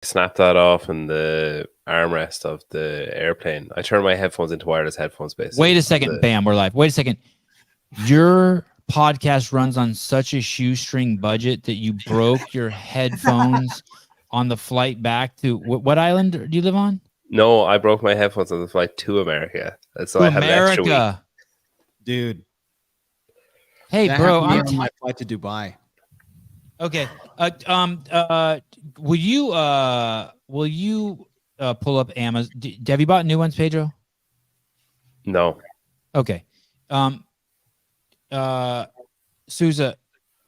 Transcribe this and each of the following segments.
snapped that off in the armrest of the airplane. I turned my headphones into wireless headphones, basically. Wait a second. Bam, we're live. Wait a second. Your podcast runs on such a shoestring budget that you broke your headphones on the flight back to what island do you live on? No, I broke my headphones on the flight to America. So to I had an extra week. America. Dude. Hey, that bro. happened on my flight to Dubai. Okay. Will you pull up Amazon? Have you bought new ones, Pedro? No. Okay. Souza.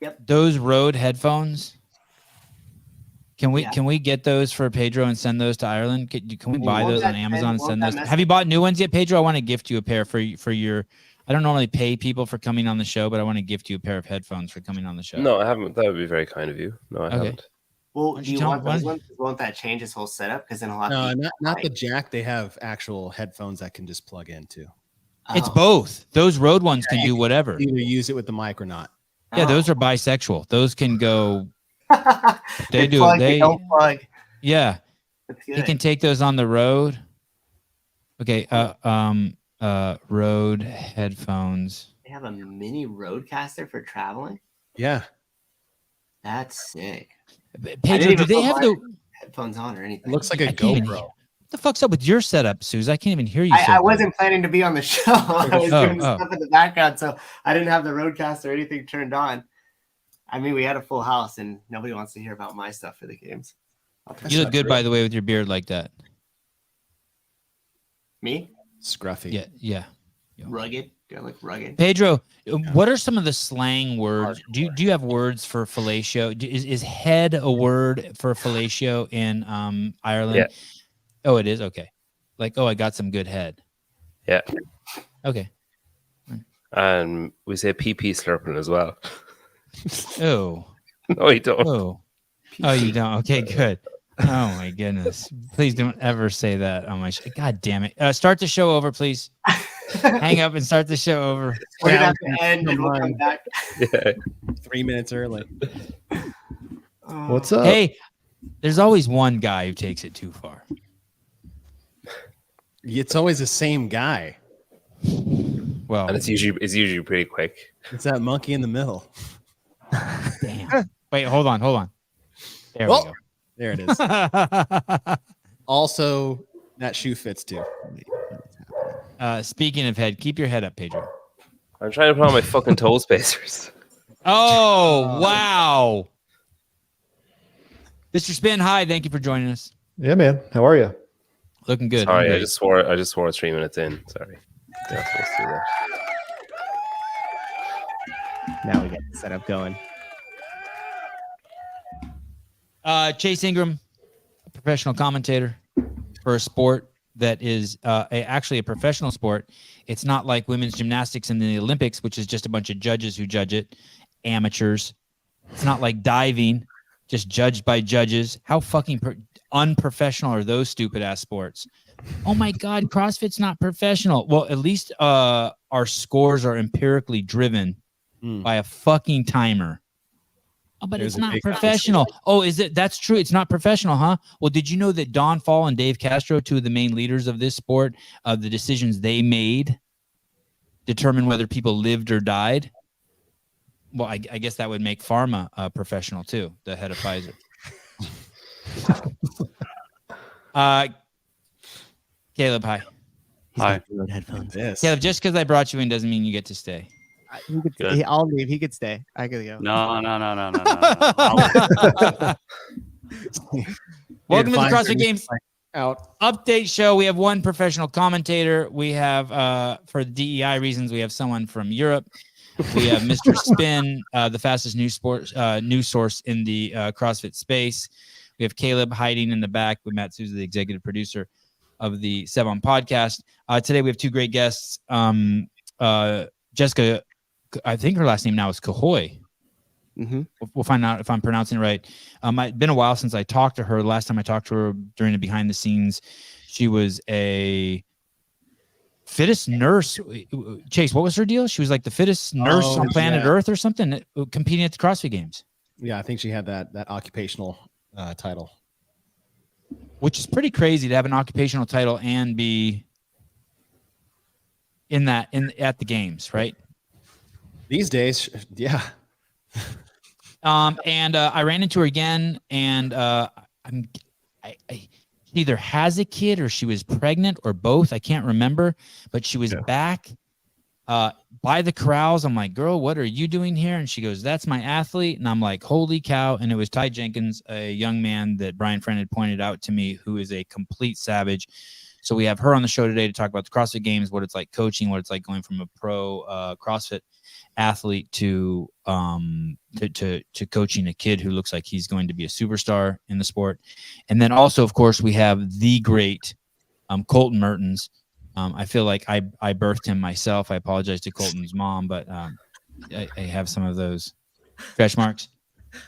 Yep. Those Rode headphones. Can we get those for Pedro and send those to Ireland? Can we buy those on Amazon and send those? Have you bought new ones yet, Pedro? I want to gift you a pair for your. I don't normally pay people for coming on the show, but I want to gift you a pair of headphones for coming on the show. No, I haven't. That would be very kind of you. No, I haven't. Well, do you want those ones? Won't that change his whole setup? Because then a lot. No, not the jack. They have actual headphones that can just plug into. It's both. Those Rode ones can do whatever. Either use it with the mic or not. Yeah, those are bisexual. Those can go. They do. Plug, they don't plug. Yeah, you can take those on the road. Okay. Rode headphones. They have a mini Rodecaster for traveling. Yeah, that's sick. Pedro, do they have the headphones on or anything? It looks like a GoPro. What the fuck's up with your setup, Suze? I can't even hear you. I wasn't planning to be on the show. I was doing stuff in the background, so I didn't have the Rodecaster or anything turned on. I mean, we had a full house, and nobody wants to hear about my stuff for the games. You look good, by the way, with your beard like that. Me? Scruffy. Yeah. Rugged. Do I look rugged? Pedro, what are some of the slang words? Do you have words for fellatio? Is head a word for fellatio in Ireland? Yeah. Oh, it is? Okay. Like, I got some good head. Yeah. Okay. And we say PP slurping as well. Oh. No, you don't. Oh, you don't? Okay, good. Oh, my goodness. Please don't ever say that on my show. God damn it. Start the show over, please. Hang up and start the show over. We're going to have to end and we'll come back. Yeah. 3 minutes early. What's up? Hey, there's always one guy who takes it too far. It's always the same guy. Well, and it's usually pretty quick. It's that monkey in the middle. Damn. Wait, hold on. There we go. There it is. Also, that shoe fits too. Speaking of head, keep your head up, Pedro. I'm trying to put on my fucking toe spacers. Oh, wow. Mr. Spin, hi. Thank you for joining us. Yeah, man. How are you? Looking good. Sorry, I just swore 3 minutes in. Sorry. Yeah, supposed to do that. Now we get the setup going. Chase Ingraham, a professional commentator for a sport that is actually a professional sport. It's not like women's gymnastics in the Olympics, which is just a bunch of judges who judge it, amateurs. It's not like diving, just judged by judges. How fucking unprofessional are those stupid ass sports? Oh my God, CrossFit's not professional. Well, at least our scores are empirically driven by a fucking timer. Oh, but it's not professional. Oh, is it? That's true. It's not professional, huh? Well, did you know that Don Fall and Dave Castro, two of the main leaders of this sport, the decisions they made determine whether people lived or died? Well, I guess that would make pharma professional too, the head of Pfizer. Caleb, hi. Hi. Headphones. Yes. Caleb, just because I brought you in doesn't mean you get to stay. I'll leave. He could stay. I could go. No. Welcome to the CrossFit Games Out. update show. We have one professional commentator. We have, for DEI reasons, we have someone from Europe. We have Mr. Spin, the fastest news source in the CrossFit space. We have Caleb hiding in the back with Matt Souza, the executive producer of the Sevan Podcast. Today we have two great guests. Jessica, I think her last name now is Cahoy. Mm-hmm. We'll find out if I'm pronouncing it right. It's been a while since I talked to her. Last time I talked to her during the behind the scenes, she was a fittest nurse. Chase, what was her deal? She was like the fittest nurse on planet Earth or something, competing at the CrossFit Games. Yeah, I think she had that occupational title. which is pretty crazy to have an occupational title and be at the games, right? These days, yeah. And I ran into her again, and she either has a kid or she was pregnant or both. I can't remember, but she was back by the corrals. I'm like, girl, what are you doing here? And she goes, that's my athlete. And I'm like, holy cow. And it was Ty Jenkins, a young man that Brian Friend had pointed out to me, who is a complete savage. So we have her on the show today to talk about the CrossFit Games, what it's like coaching, what it's like going from a pro CrossFit athlete to coaching a kid who looks like he's going to be a superstar in the sport. And then also, of course, we have the great Colton Mertens. I feel like I birthed him myself. I apologize to Colton's mom, but I have some of those stretch marks.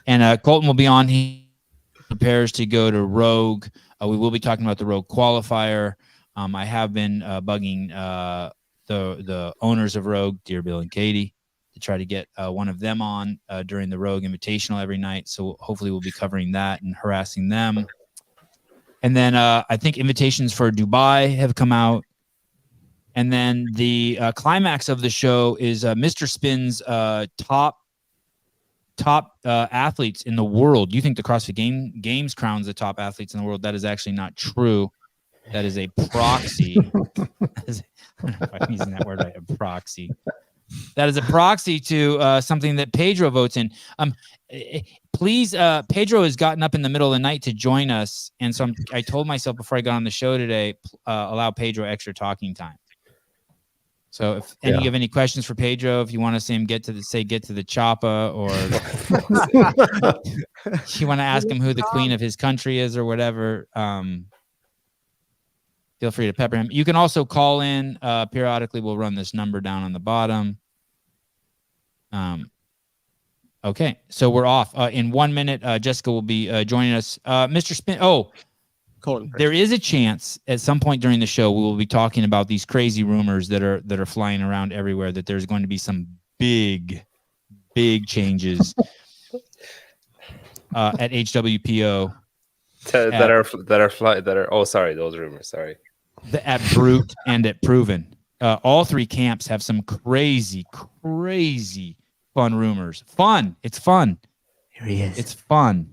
And Colton will be on. He prepares to go to Rogue. We will be talking about the Rogue qualifier. I have been bugging the owners of Rogue, Dear Bill and Katie, to try to get one of them on during the Rogue Invitational every night. So hopefully we'll be covering that and harassing them. And then I think invitations for Dubai have come out. And then the climax of the show is Mr. Spin's top athletes in the world. You think the CrossFit Games crowns the top athletes in the world? That is actually not true. That is a proxy. I don't know if I'm using that word right. A proxy. That is a proxy to something that Pedro votes in. Please, Pedro has gotten up in the middle of the night to join us, and so I told myself before I got on the show today, allow Pedro extra talking time. So if you have any questions for Pedro, if you want to see him get to the choppa, or you want to ask him who the queen of his country is or whatever, feel free to pepper him. You can also call in periodically. We'll run this number down on the bottom. Okay, so we're off. In 1 minute, Jessica will be joining us. Mr. Spin. Oh, Colton, there is a chance at some point during the show we will be talking about these crazy rumors that are flying around everywhere, that there's going to be some big changes at HWPO those rumors. Sorry. At Brute and at Proven. All three camps have some crazy fun rumors. Fun. It's fun. Here he is. It's fun.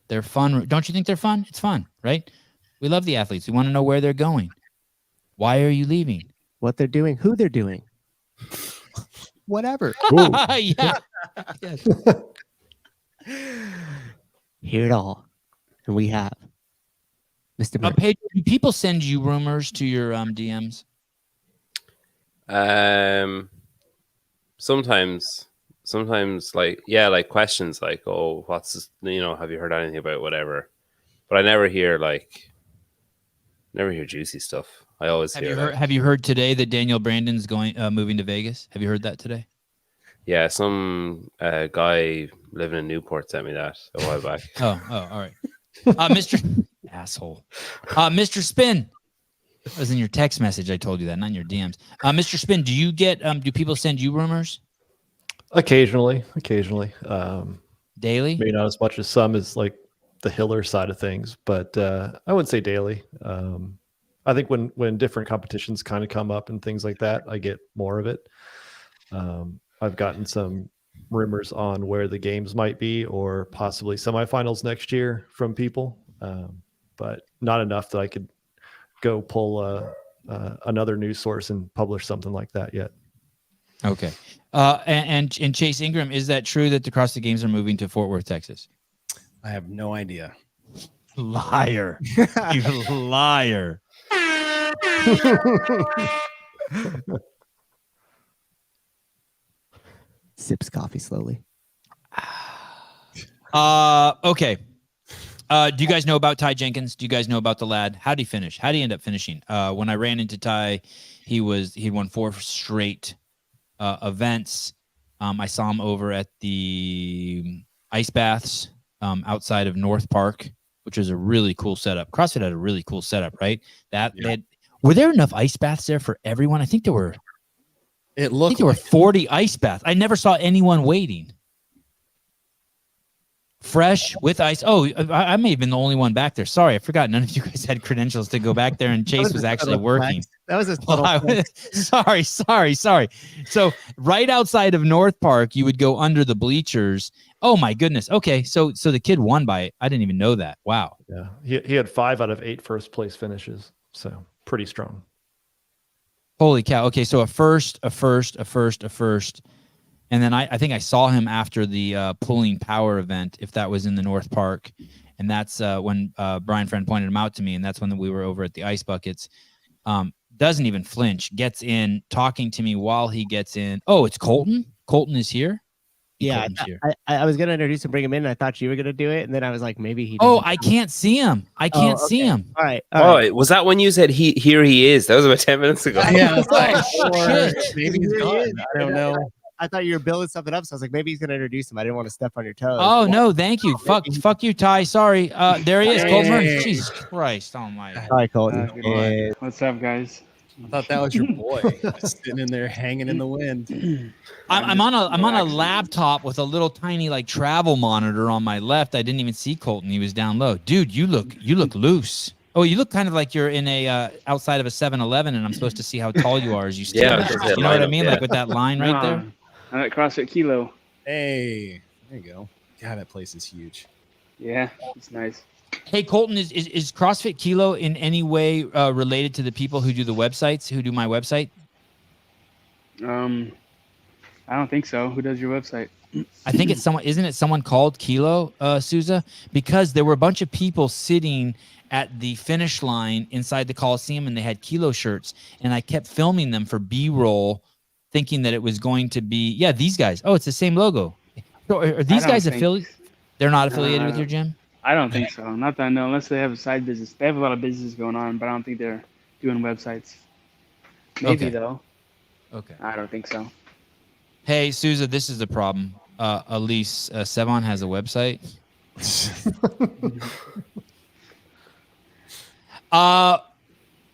They're fun. Don't you think they're fun? It's fun, right? We love the athletes. We want to know where they're going. Why are you leaving? What they're doing, who they're doing. Whatever. Yeah. Yes. Hear it all. And we have Mr. Pedro, do people send you rumors to your DMs? Sometimes like questions like, oh, what's this, have you heard anything about whatever? But I never hear juicy stuff. I always have you heard today that Daniel Brandon's moving to Vegas? Have you heard that today? Yeah, some guy living in Newport sent me that a while back. Oh, all right. Mr. Asshole. Mr. Spin. That was in your text message. I told you that, not in your DMs. Mr. Spin, do you get do people send you rumors? Occasionally. Daily? Maybe not as much as some as like the Hiller side of things, but I wouldn't say daily. I think when different competitions kind of come up and things like that, I get more of it. I've gotten some rumors on where the games might be or possibly semifinals next year from people, but not enough that I could go pull another news source and publish something like that yet. Okay. And Chase Ingraham, is that true that the CrossFit Games are moving to Fort Worth, Texas? I have no idea. Liar. You liar. Sips coffee slowly. Okay. Do you guys know about Ty Jenkins? Do you guys know about the lad? How did he finish? How did he end up finishing? When I ran into Ty, he'd won 4 straight events. I saw him over at the ice baths outside of North Park, which was a really cool setup. CrossFit had a really cool setup, right? Were there enough ice baths there for everyone? I think there were. It looked there were 40 ice baths. I never saw anyone waiting. fresh with ice. Oh, I may have been the only one back there. Sorry, I forgot. None of you guys had credentials to go back there, and Chase was actually working. That was a Sorry. So right outside of North Park, you would go under the bleachers. Oh my goodness. Okay, so the kid won by it. I didn't even know that. Wow. Yeah, he had 5 out of 8 first place finishes, so pretty strong. Holy cow. Okay, so a first. And then I think I saw him after the pulling power event, if that was in the North Park. And that's when Brian Friend pointed him out to me. And that's when we were over at the ice buckets. Doesn't even flinch, gets in, talking to me while he gets in. Oh, it's Colton? Colton is here? Yeah, I was gonna introduce him, bring him in, and I thought you were gonna do it, and then I was like, maybe he. Oh, I can't see him. I can't see him. All right. Was that when you said here he is? That was about 10 minutes ago. Yeah, I was like, shit. maybe he's gone. I don't know. I thought you were building something up, so I was like, maybe he's gonna introduce him. I didn't want to step on your toes. Oh no, thank you. Fuck you, Ty. Sorry. There he is, Colton. Hey. Jesus Christ. Oh my. Hi, Colton. Hey. What's up, guys? I thought that was your boy sitting in there hanging in the wind. I'm on a laptop with a little tiny like travel monitor on my left. I didn't even see Colton. He was down low. Dude, you look loose. Oh, you look kind of like you're in a outside of a 7-Eleven, and I'm supposed to see how tall you are as you stand. Yeah, you know what I mean? Like with that line right there. I'm at CrossFit Kilo. Hey, there you go. God, that place is huge. Yeah, it's nice. Hey, Colton, is CrossFit Kilo in any way related to the people who do the websites, who do my website? I don't think so. Who does your website? I think it's someone. Isn't it someone called Kilo, Souza? Because there were a bunch of people sitting at the finish line inside the Coliseum, and they had Kilo shirts, and I kept filming them for B-roll, thinking that it was going to be these guys. Oh, it's the same logo. So are these guys affiliated? They're not affiliated with your gym? I don't think so. Not that I know, unless they have a side business. They have a lot of business going on, but I don't think they're doing websites. Maybe though. Okay. I don't think so. Hey, Souza, this is the problem. Elise, Sevan has a website.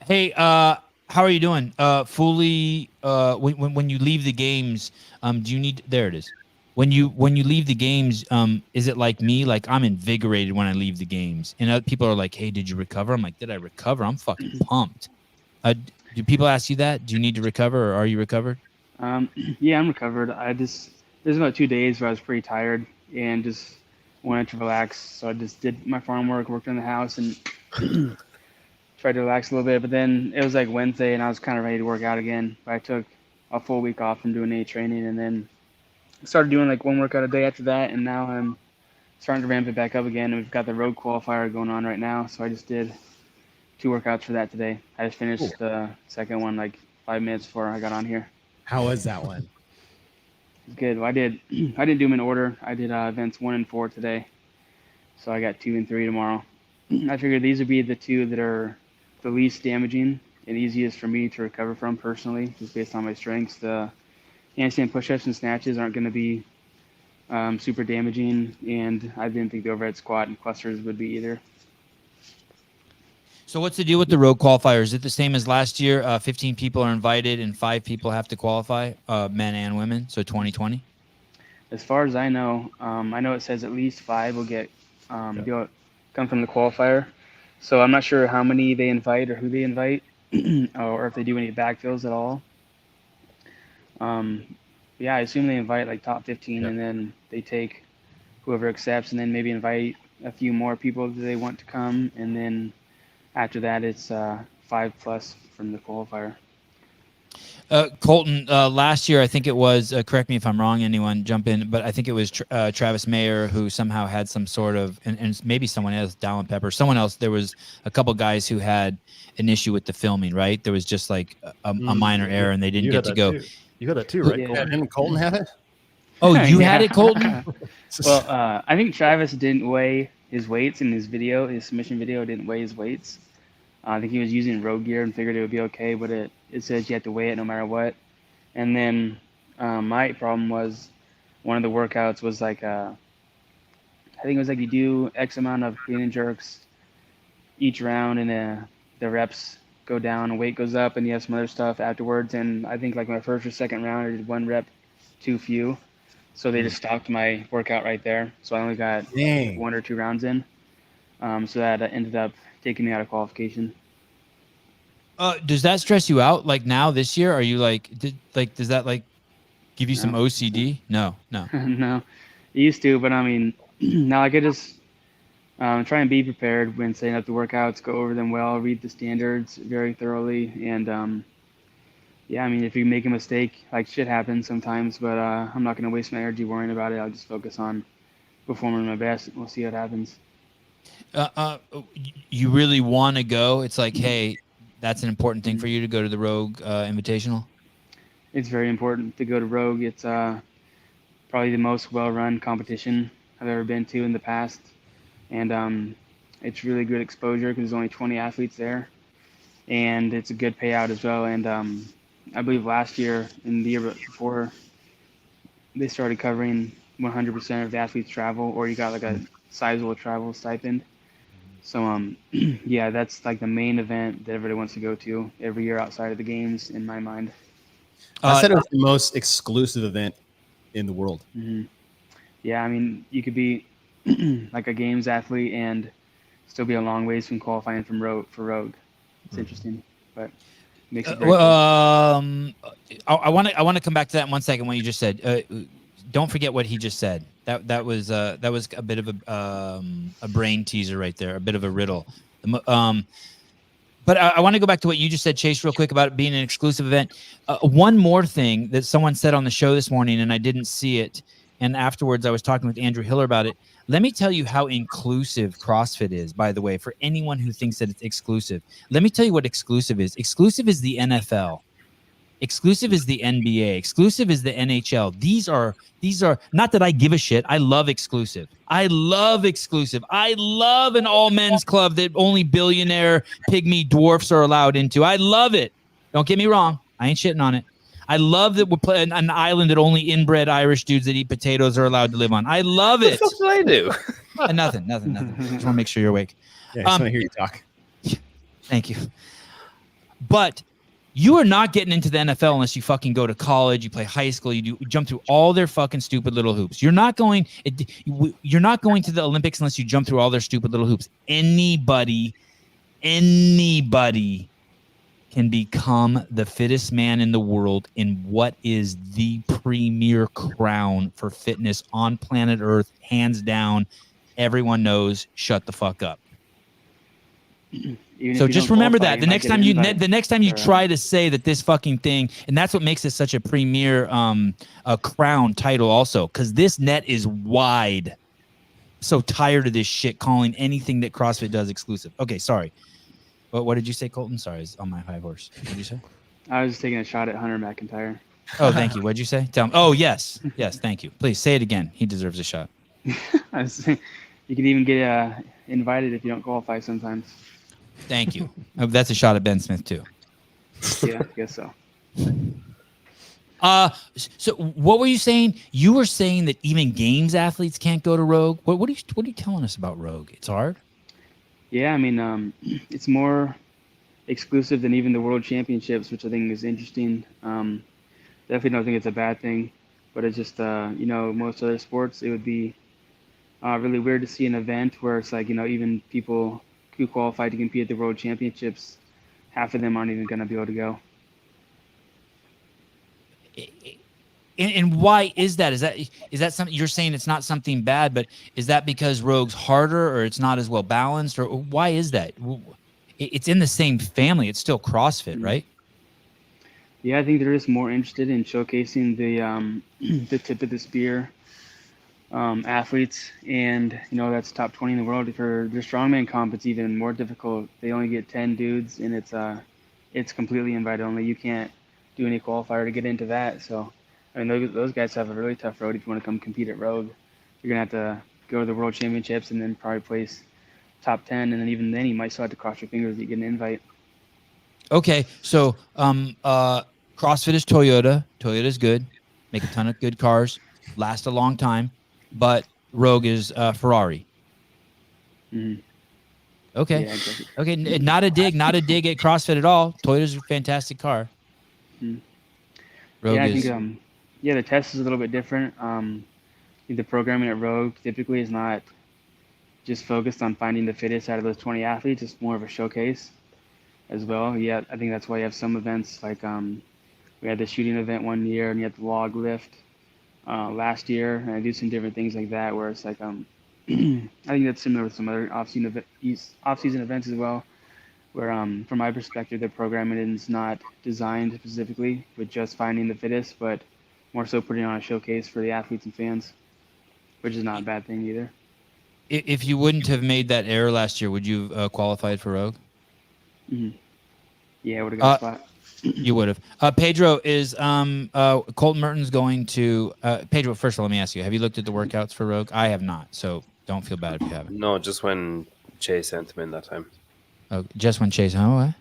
Hey, how are you doing? Fully, when you leave the games, do you need? There it is. When you leave the games, is it like me? Like I'm invigorated when I leave the games, and other people are like, "Hey, did you recover?" I'm like, "Did I recover? I'm fucking pumped." Do people ask you that? Do you need to recover, or are you recovered? Yeah, I'm recovered. There's about 2 days where I was pretty tired and just wanted to relax. So I just did my farm work, worked in the house, and tried to relax a little bit. But then it was like Wednesday, and I was kind of ready to work out again. But I took a full week off from doing any training, and then started doing like one workout a day after that. And now I'm starting to ramp it back up again. And we've got the road qualifier going on right now. So I just did 2 workouts for that today. I just finished the second one like 5 minutes before I got on here. How was that one? It's good. Well, I didn't do them in order. I did events 1 and 4 today. So I got 2 and 3 tomorrow. I figured these would be the 2 that are the least damaging and easiest for me to recover from personally, just based on my strengths. The handstand push-ups and snatches aren't going to be super damaging, and I didn't think the overhead squat and clusters would be either. So what's the deal with the road qualifier? Is it the same as last year? 15 people are invited and 5 people have to qualify, men and women, so 2020? As far as I know it says at least 5 will get come from the qualifier. So I'm not sure how many they invite or who they invite, or if they do any backfills at all. Yeah, I assume they invite like top 15, and then they take whoever accepts, and then maybe invite a few more people that they want to come, and then after that it's 5+ from the qualifier. Colton, last year I think it was, correct me if I'm wrong, anyone jump in, but I think it was Travis Mayer who somehow had some sort of, and maybe someone else, Dallin Pepper, someone else, there was a couple guys who had an issue with the filming, right? There was just like a minor error and they didn't get to go. You had that too, right? Yeah. Colton? Didn't Colton have it? Oh, you had it, Colton? Well, I think Travis didn't weigh his weights in his video. His submission video didn't weigh his weights. I think he was using road gear and figured it would be okay, but it says you have to weigh it no matter what. And then my problem was one of the workouts was like, I think it was like you do X amount of clean and jerks each round, and the reps go down and weight goes up, and you have some other stuff afterwards. And I think like my first or second round, I did 1 rep too few. So they just stopped my workout right there. So I only got Dang. 1 or 2 rounds in. So that ended up taking me out of qualification. Does that stress you out? Like now this year, are you like, does that like give you some No. OCD? No. No, it used to, but I mean, now I could just try and be prepared when setting up the workouts, go over them well, read the standards very thoroughly, and yeah, I mean, if you make a mistake, like shit happens sometimes, but I'm not gonna waste my energy worrying about it. I'll just focus on performing my best. We'll see what happens. You really want to go? It's like, hey, that's an important thing for you to go to the Rogue Invitational. It's very important to go to Rogue. It's probably the most well-run competition I've ever been to in the past, and it's really good exposure because there's only 20 athletes there, and it's a good payout as well. And I believe last year and the year before, they started covering 100% of the athletes' travel, or you got like a sizable travel stipend. So yeah, that's like the main event that everybody wants to go to every year outside of the games, in my mind. I said it was the most exclusive event in the world. Mm-hmm. Yeah, I mean, you could be like a games athlete and still be a long ways from qualifying for Rogue. It's interesting, but makes it very cool. I want to come back to that in 1 second. What you just said. Don't forget what he just said. That was a bit of a brain teaser right there, a bit of a riddle. But I want to go back to what you just said, Chase, real quick about it being an exclusive event. One more thing that someone said on the show this morning, and I didn't see it, and afterwards I was talking with Andrew Hiller about it. Let me tell you how inclusive CrossFit is, by the way, for anyone who thinks that it's exclusive. Let me tell you what exclusive is. Exclusive is the NFL. Exclusive is the NBA. Exclusive is the NHL. These are not that I give a shit. I love exclusive. I love exclusive. I love an all men's club that only billionaire pygmy dwarfs are allowed into. I love it. Don't get me wrong. I ain't shitting on it. I love that we're playing an island that only inbred Irish dudes that eat potatoes are allowed to live on. I love it. What did I do? Nothing. Just want to make sure you're awake. Yeah, I just want to hear you talk. Thank you. But you are not getting into the NFL unless you fucking go to college, you play high school, you jump through all their fucking stupid little hoops. You're not going to the Olympics unless you jump through all their stupid little hoops. Anybody can become the fittest man in the world in what is the premier crown for fitness on planet Earth, hands down. Everyone knows, shut the fuck up. So just remember that the next time you try to say that this fucking thing, and that's what makes it such a premier a crown title also, because this net is wide. So tired of this shit calling anything that CrossFit does exclusive. Okay, sorry. What did you say, Colton? Sorry, it's on my high horse. What did you say? I was just taking a shot at Hunter McIntyre. Oh, thank you. What did you say? Tell him. Oh, yes, thank you. Please say it again. He deserves a shot. I was saying, you can even get invited if you don't qualify sometimes. Thank you. Oh, that's a shot at Ben Smith too. Yeah, I guess so. So what were you saying? You were saying that even games athletes can't go to Rogue. What are you telling us about Rogue? It's hard. Yeah, I mean, it's more exclusive than even the World Championships, which I think is interesting. Definitely don't think it's a bad thing, but it's just most other sports, it would be really weird to see an event where it's like even people who qualified to compete at the World Championships, half of them aren't even going to be able to go. And why is that? Is that something you're saying? It's not something bad, but is that because Rogue's harder, or it's not as well balanced, or why is that? It's in the same family. It's still CrossFit, right? Yeah, I think they're just more interested in showcasing the tip of the spear athletes, and that's top 20 in the world. For their strongman comp, it's even more difficult. They only get 10 dudes, and it's completely invite only. You can't do any qualifier to get into that. So I mean, those guys have a really tough road if you want to come compete at Rogue. You're gonna have to go to the World Championships and then probably place top 10, and then even then you might still have to cross your fingers that you get an invite. Okay, so CrossFit is Toyota. Toyota's good, make a ton of good cars, last a long time. But Rogue is Ferrari. Mm-hmm. Okay. Yeah, exactly. Okay. Not a dig at CrossFit at all. Toyota's a fantastic car. Mm-hmm. Rogue I think the test is a little bit different. the programming at Rogue typically is not just focused on finding the fittest out of those 20 athletes. It's more of a showcase as well. Yeah, I think that's why you have some events like we had the shooting event one year, and you had the log lift last year, and I do some different things like that where it's like I think that's similar with some other off-season events as well, where from my perspective, the programming is not designed specifically with just finding the fittest, but more so putting on a showcase for the athletes and fans, which is not a bad thing either. If you wouldn't have made that error last year, would you have qualified for Rogue? Mm-hmm. Yeah, I would have got a spot. You would have. Pedro, is Colton Mertens going to Pedro? First of all, let me ask you: have you looked at the workouts for Rogue? I have not, so don't feel bad if you haven't. No, just when Chase sent him in that time. Oh, just when Chase? Oh,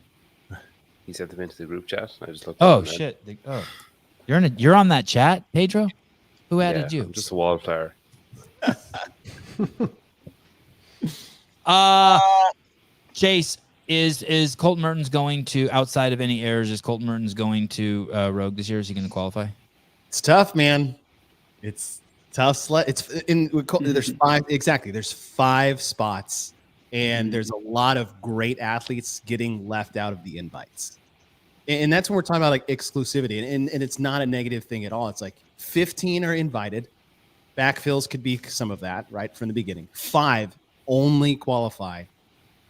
what? He sent him into the group chat. I just looked. Oh shit! You're on that chat, Pedro. Who added you? I'm just a wallflower. Chase, is Colton Mertens going to, outside of any errors, is Colton Mertens going to Rogue this year? Is he going to qualify? It's tough, man. It's tough. It's in. There's five exactly. There's 5 spots, and there's a lot of great athletes getting left out of the invites, and that's when we're talking about like exclusivity, and it's not a negative thing at all. It's like 15 are invited. Backfills could be some of that, right from the beginning. 5 only qualify.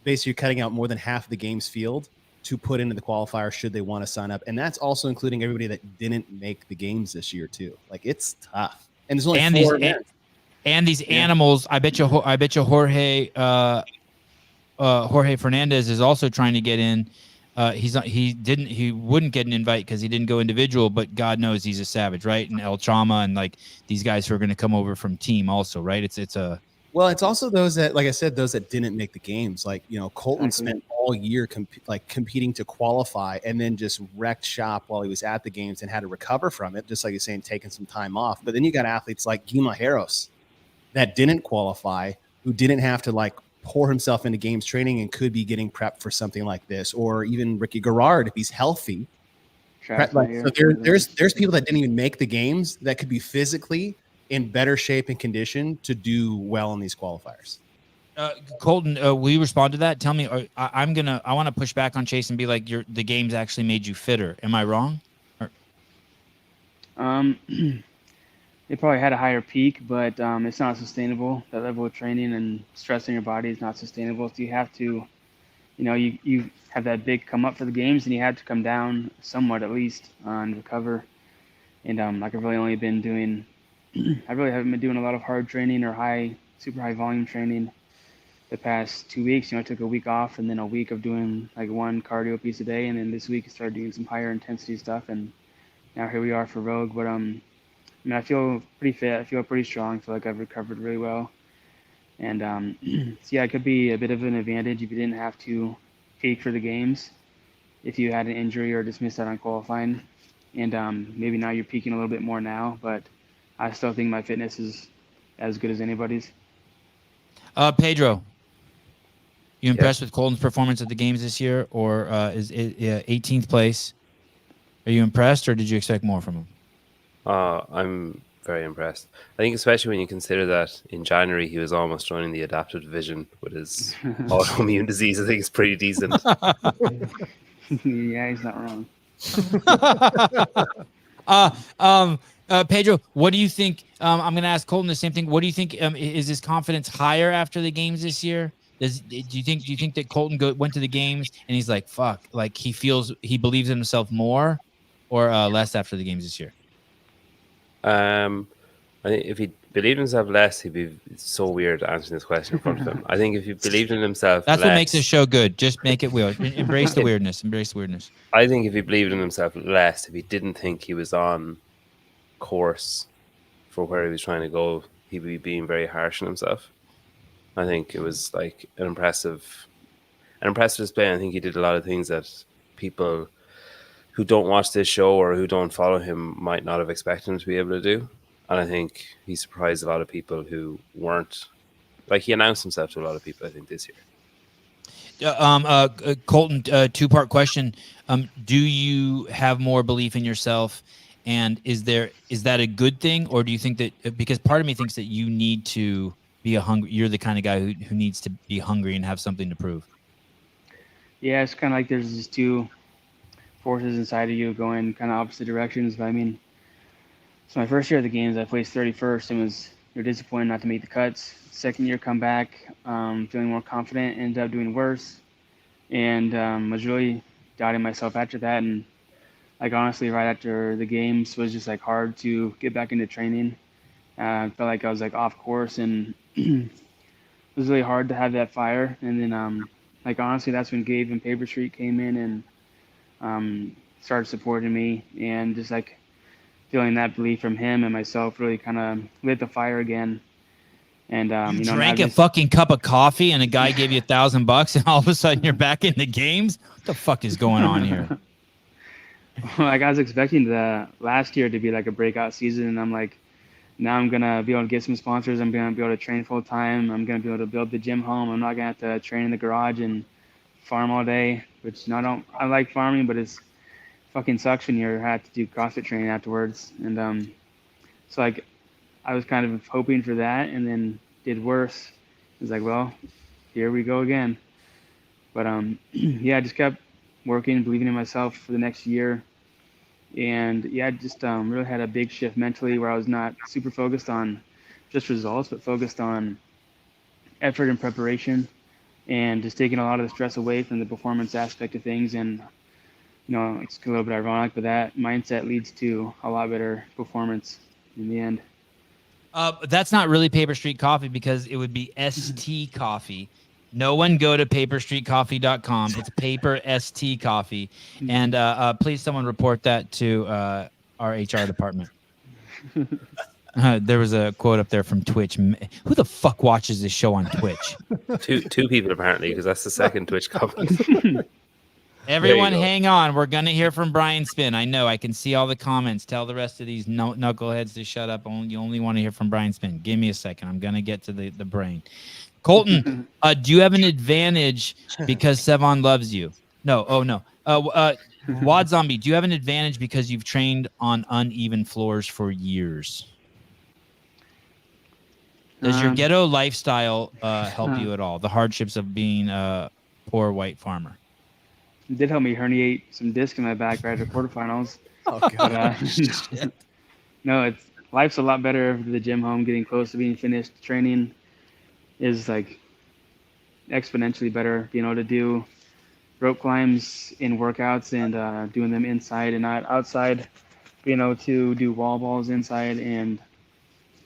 Basically, you're cutting out more than half of the game's field to put into the qualifier should they want to sign up. And that's also including everybody that didn't make the games this year, too. Like, it's tough. And there's only 4 events. And these animals, I bet you Jorge Fernandez is also trying to get in. He wouldn't get an invite because he didn't go individual, but God knows he's a savage, right? And El Chama and like these guys who are going to come over from team also, right? Well, it's also those that, like I said, those that didn't make the games. Like, Colton spent all year competing to qualify and then just wrecked shop while he was at the games and had to recover from it, just like you're saying, taking some time off. But then you got athletes like Guima Harros that didn't qualify, who didn't have to pour himself into games training and could be getting prepped for something like this, or even Ricky Garrard if he's healthy. So there's people that didn't even make the games that could be physically in better shape and condition to do well in these qualifiers. Colton, will you respond to that? Tell me, I want to push back on Chase and be like, the games actually made you fitter. Am I wrong? They probably had a higher peak, but it's not sustainable. That level of training and stress on your body is not sustainable. So you have to, you have that big come up for the games, and you had to come down somewhat at least and recover. And I really haven't been doing a lot of hard training or super high volume training the past 2 weeks. I took a week off and then a week of doing like 1 cardio piece a day, and then this week I started doing some higher intensity stuff, and now here we are for Rogue. But I feel pretty fit. I feel pretty strong. I feel like I've recovered really well. And so yeah, it could be a bit of an advantage if you didn't have to peak for the games, if you had an injury or just missed out on qualifying. And maybe now you're peaking a little bit more now, but I still think my fitness is as good as anybody's. Pedro, you impressed with Colton's performance at the games this year, or is it 18th place? Are you impressed, or did you expect more from him? I'm very impressed. I think especially when you consider that in January he was almost joining the adaptive division with his autoimmune disease. I think it's pretty decent. Yeah, he's not wrong. Pedro, what do you think? I'm going to ask Colton the same thing. What do you think? Is his confidence higher after the games this year? Do you think that Colton went to the games and he's like, fuck, like he believes in himself more, or less after the games this year? I think if he believed in himself less, he'd be so weird answering this question in front of him. I think if he believed in himself, that's what makes this show good. Just make it weird. Embrace the weirdness. Embrace the weirdness. I think if he believed in himself less, if he didn't think he was on course for where he was trying to go, he'd be being very harsh on himself. I think it was like an impressive display. I think he did a lot of things that people who don't watch this show or who don't follow him might not have expected him to be able to do. And I think he surprised a lot of people who weren't, like, he announced himself to a lot of people, I think, this year. Colton, 2-part question. Do you have more belief in yourself And is that a good thing, or do you think that, because part of me thinks that you need to be you're the kind of guy who needs to be hungry and have something to prove? Yeah, it's kind of like there's these two forces inside of you going kind of opposite directions. But I mean, so my first year of the games, I placed 31st and you're disappointed not to make the cuts. Second year, come back, feeling more confident, ended up doing worse, and was really doubting myself after that. And like honestly, right after the games was just like hard to get back into training. I felt like I was like off course, and it was really hard to have that fire. And then like honestly, that's when Gabe and Paper Street came in and started supporting me, and just like feeling that belief from him and myself really kind of lit the fire again. And you drank a fucking cup of coffee and a guy gave you $1,000 and all of a sudden you're back in the games? What the fuck is going on here? Like I was expecting the last year to be like a breakout season, and I'm like, now I'm gonna be able to get some sponsors. I'm gonna be able to train full time. I'm gonna be able to build the gym home. I'm not gonna have to train in the garage and farm all day, which I like farming, but it's fucking sucks when you have to do CrossFit training afterwards. And so like I was kind of hoping for that, and then did worse. It was like, well, here we go again. But yeah, I just kept working, believing in myself for the next year. And yeah, just really had a big shift mentally where I was not super focused on just results, but focused on effort and preparation, and just taking a lot of the stress away from the performance aspect of things. And you know, it's a little bit ironic, but that mindset leads to a lot better performance in the end. That's not really Paper Street Coffee, because it would be ST Coffee. No one go to paperstreetcoffee.com. It's Paper ST Coffee. And please someone report that to our HR department. There was a quote up there from Twitch. Who the fuck watches this show on Twitch? Two people apparently, because that's the second Twitch comment. Everyone hang on. We're going to hear from Brian Spin. I know. I can see all the comments. Tell the rest of these knuckleheads to shut up. You only want to hear from Brian Spin. Give me a second. I'm going to get to the brain. Colton, do you have an advantage because Sevan loves you? No. Oh, no. Wad Zombie, do you have an advantage because you've trained on uneven floors for years? Does your ghetto lifestyle help you at all? The hardships of being a poor white farmer? It did help me herniate some disc in my back right after quarterfinals. Oh god. But, no, life's a lot better for the gym home. Getting close to being finished training is like exponentially better. Being able to do rope climbs in workouts and doing them inside and not outside. Being able to do wall balls inside and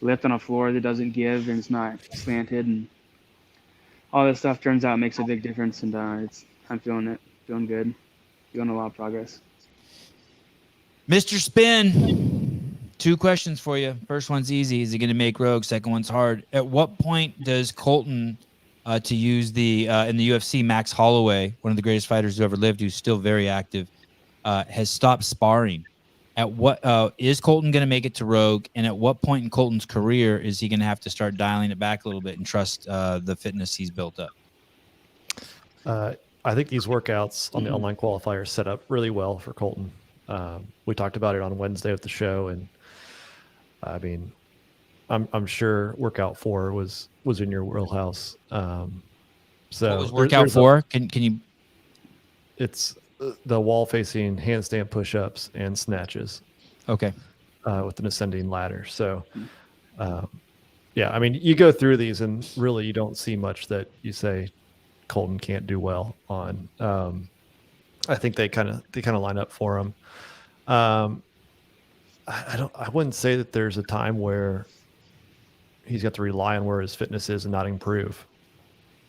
lift on a floor that doesn't give and it's not slanted, and all this stuff turns out makes a big difference. And I'm feeling it. Doing good. Doing a lot of progress. Mr. Spin, 2 questions for you. First one's easy. Is he going to make Rogue? Second one's hard. At what point does Colton, to use the in the UFC, Max Holloway, one of the greatest fighters who ever lived, who's still very active, has stopped sparring? At what is Colton going to make it to Rogue? And at what point in Colton's career is he going to have to start dialing it back a little bit and trust the fitness he's built up? I think these workouts on the online qualifier set up really well for Colton. We talked about it on Wednesday at the show, and I mean, I'm sure workout 4 was in your wheelhouse. So what was workout 4? Can you? It's the wall facing handstand push-ups and snatches. Okay. With an ascending ladder. So, yeah, I mean, you go through these and really you don't see much that you say Colton can't do well on. I think they kind of line up for him. I wouldn't say that there's a time where he's got to rely on where his fitness is and not improve.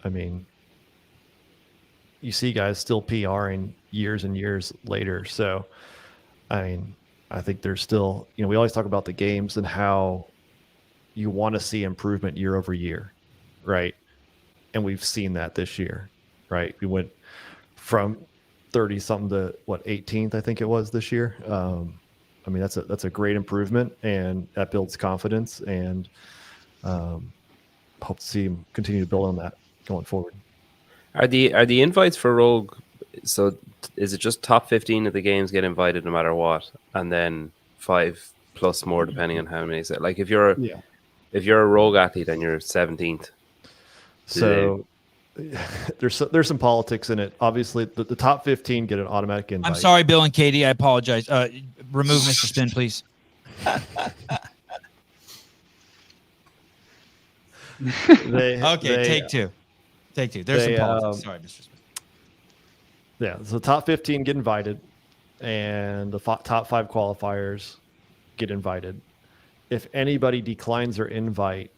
I mean, you see guys still PRing years and years later. So, I mean, I think there's still, we always talk about the games and how you want to see improvement year over year, right? And we've seen that this year, right? We went from 30 something to 18th, I think it was this year. I mean, that's a great improvement, and that builds confidence, and hope to see him continue to build on that going forward. Are the invites for Rogue? So is it just top 15 of the games get invited no matter what, and then 5+ more, depending on how many. Like if you're Yeah. a rogue athlete and you're 17th, So there's some politics in it. Obviously, the top 15 get an automatic invite. I'm sorry, Bill and Katie. I apologize. Remove Mr. Spin, please. Take two. There's some politics. Sorry, Mr. Spin. Yeah, so the top 15 get invited, and the top 5 qualifiers get invited. If anybody declines their invite,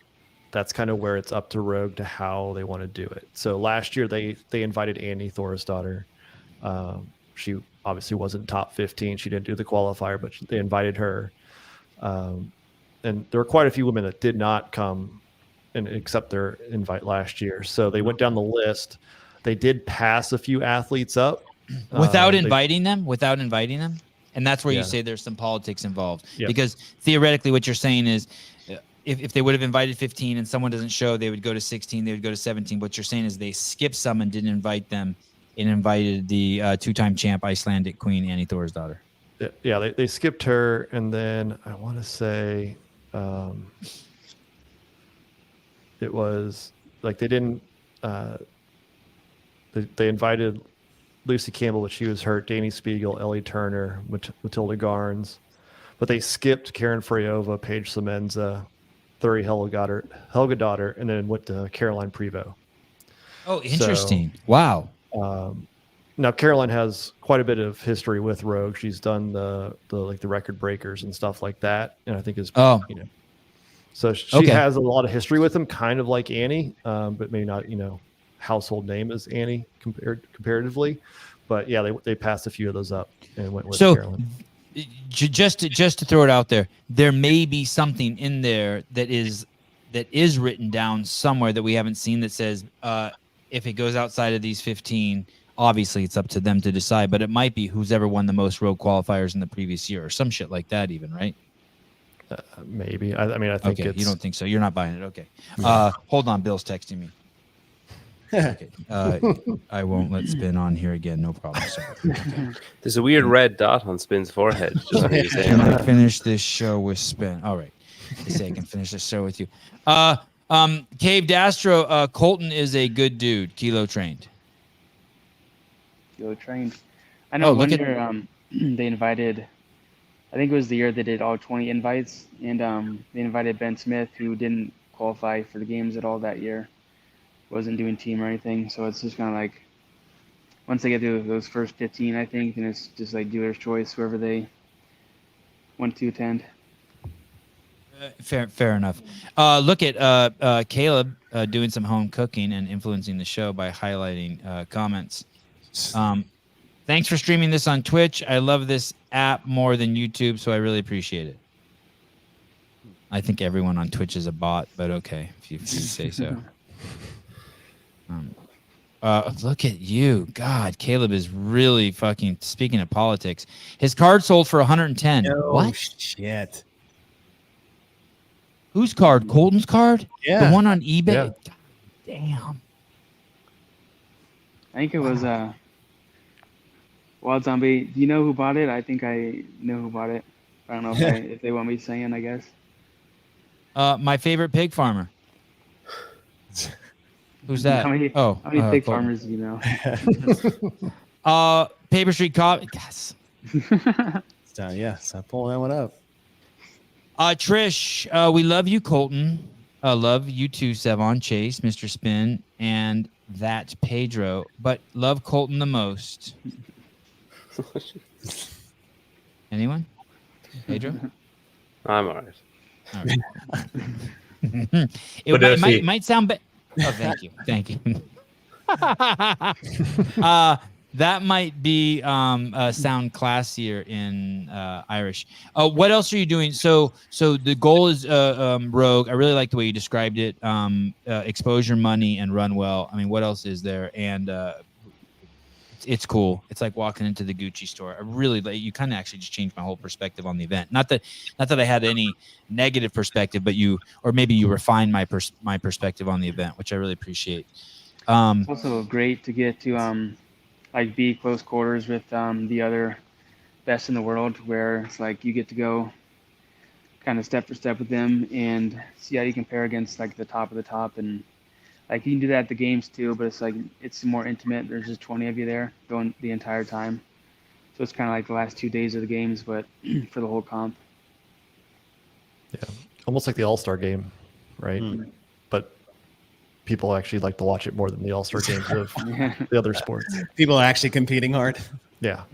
that's kind of where it's up to Rogue to how they want to do it. So last year they invited Annie Thorisdottir. She obviously wasn't top 15. She didn't do the qualifier, but they invited her. And there were quite a few women that did not come and accept their invite last year. So they went down the list. They did pass a few athletes up. Without inviting them? And that's where you say there's some politics involved. Yep. Because theoretically what you're saying is if they would have invited 15 and someone doesn't show, they would go to 16, they would go to 17. What you're saying is they skipped some and didn't invite them and invited the two-time champ Icelandic queen, Annie Thorisdottir. Yeah, they skipped her. And then I want to say it was like they didn't they invited Lucy Campbell, but she was hurt, Danny Spiegel, Ellie Turner, Matilda Garnes. But they skipped Karen Freyova, Paige Semenza, Thuri Helgadottir, and then went to Caroline Prevost. Oh, interesting. So, wow. Now Caroline has quite a bit of history with Rogue. She's done the record breakers and stuff like that, and I think so she has a lot of history with them, kind of like Annie, but maybe not household name as Annie comparatively. But yeah, they passed a few of those up and went with Caroline. Just to throw it out there, there may be something in there that is written down somewhere that we haven't seen that says if it goes outside of these 15, obviously it's up to them to decide. But it might be who's ever won the most road qualifiers in the previous year or some shit like that, even, right? Maybe. I mean, I think okay, you don't think so. You're not buying it. Okay. Hold on. Bill's texting me. Okay. I won't let Spin on here again. No problem. Sorry. Okay. There's a weird red dot on Spin's forehead. Just what you're saying. Can I finish this show with Spin? All right. They say I can finish this show with you. Cave Dastro, Colton is a good dude. Kilo trained. I know one year they invited, I think it was the year they did all 20 invites, and they invited Ben Smith, who didn't qualify for the games at all that year. Wasn't doing team or anything, so it's just kind of like once they get through those first 15, I think, then it's just like dealer's choice, whoever they want to attend. Fair enough. Look at Caleb doing some home cooking and influencing the show by highlighting comments. Thanks for streaming this on Twitch. I love this app more than YouTube, so I really appreciate it. I think everyone on Twitch is a bot, but okay, if you say so. Look at you. God, Caleb is really fucking, speaking of politics, his card sold for 110. What? Shit. Whose card? Colton's card? Yeah. The one on eBay? Yeah. God, damn. I think it was Wild Zombie. Do you know who bought it? I think I know who bought it. I don't know if they want me saying, I guess. My favorite pig farmer. Who's that? How many pig farmers do you know? Paper Street Coffee. Yes. So pull that one up. Trish, we love you, Colton. Love you too, Sevan, Chase, Mr. Spin, and that Pedro. But love Colton the most. Anyone? Pedro? I'm all right. It might sound bad. Oh, thank you. That might be sound classier in Irish. What else are you doing? So the goal is Rogue. I really like the way you described it. Exposure, money, and run well. I mean, what else is there? And it's cool. It's like walking into the Gucci store. I really you kind of actually just changed my whole perspective on the event. Not that I had any negative perspective, but maybe you refined my perspective on the event, which I really appreciate. It's also great to get to be close quarters with the other best in the world, where it's like you get to go kind of step for step with them and see how you compare against like the top of the top. And like you can do that at the games too, but it's like it's more intimate. There's just 20 of you there going the entire time. So it's kind of like the last 2 days of the games, but for the whole comp. Yeah, almost like the All-Star game, right? But people actually like to watch it more than the All-Star games of the other sports. People are actually competing hard. Yeah.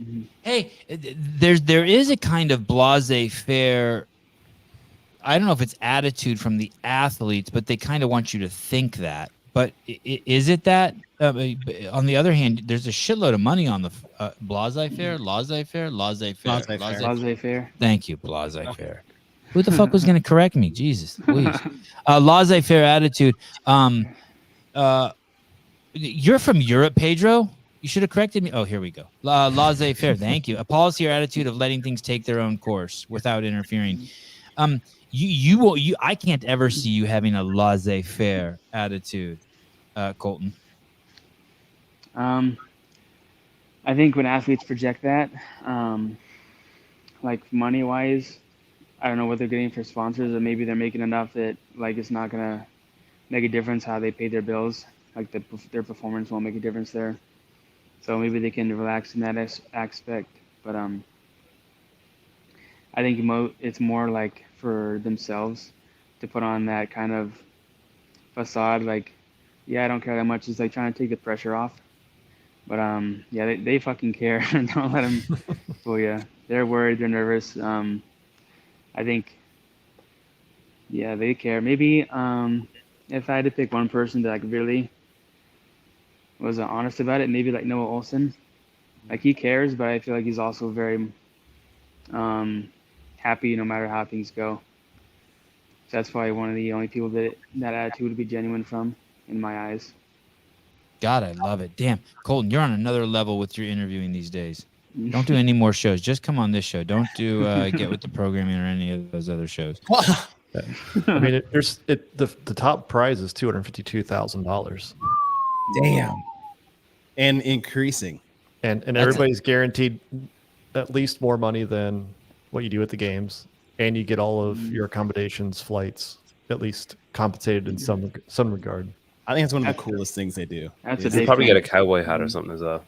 Hey, there is a kind of laissez-faire. I don't know if it's attitude from the athletes, but they kind of want you to think that. But is it that? On the other hand, there's a shitload of money on the laissez-faire. Thank you, laissez-faire. Who the fuck was going to correct me? Jesus, please. Laissez-faire attitude. You're from Europe, Pedro. You should have corrected me. Oh, here we go. Laissez-faire. Thank you. A policy or attitude of letting things take their own course without interfering. I can't ever see you having a laissez-faire attitude, Colton. I think when athletes project that, like money wise, I don't know what they're getting for sponsors, or maybe they're making enough that like it's not gonna make a difference how they pay their bills. Like their performance won't make a difference there. So maybe they can relax in that aspect. But I think it's more like for themselves to put on that kind of facade. Like, yeah, I don't care that much. It's like trying to take the pressure off. But yeah, they fucking care. Don't let them fool you. They're worried. They're nervous. I think, yeah, they care. Maybe if I had to pick one person that like really was honest about it, maybe like Noah Olsen. Like he cares, but I feel like he's also very happy no matter how things go. So that's probably one of the only people that attitude would be genuine from, in my eyes. God, I love it. Damn, Colton, you're on another level with your interviewing these days. Don't do any more shows. Just come on this show. Don't do Get With The Programming or any of those other shows. I mean, the top prize is $252,000. Damn. And increasing. And everybody's guaranteed at least more money than what you do at the games, and you get all of your accommodations, flights, at least compensated in some regard. I think it's one of the coolest things they do. They probably get a cowboy hat or something as well.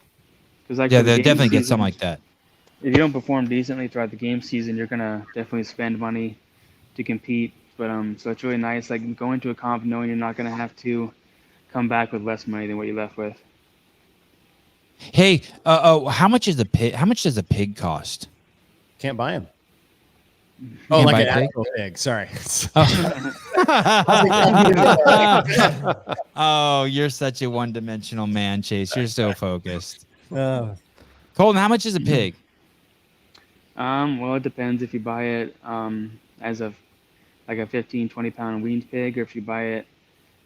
Like yeah, they'll definitely get something like that. If you don't perform decently throughout the game season, you're gonna definitely spend money to compete. But so it's really nice, like going to a comp knowing you're not gonna have to come back with less money than what you left with. Hey, how much is the pig? How much does a pig cost? Can't buy them. Oh, like an actual pig. Sorry. Oh, you're such a one-dimensional man, Chase. You're so focused. Colton, how much is a pig? Well, it depends if you buy it as a 15-20 pound weaned pig, or if you buy it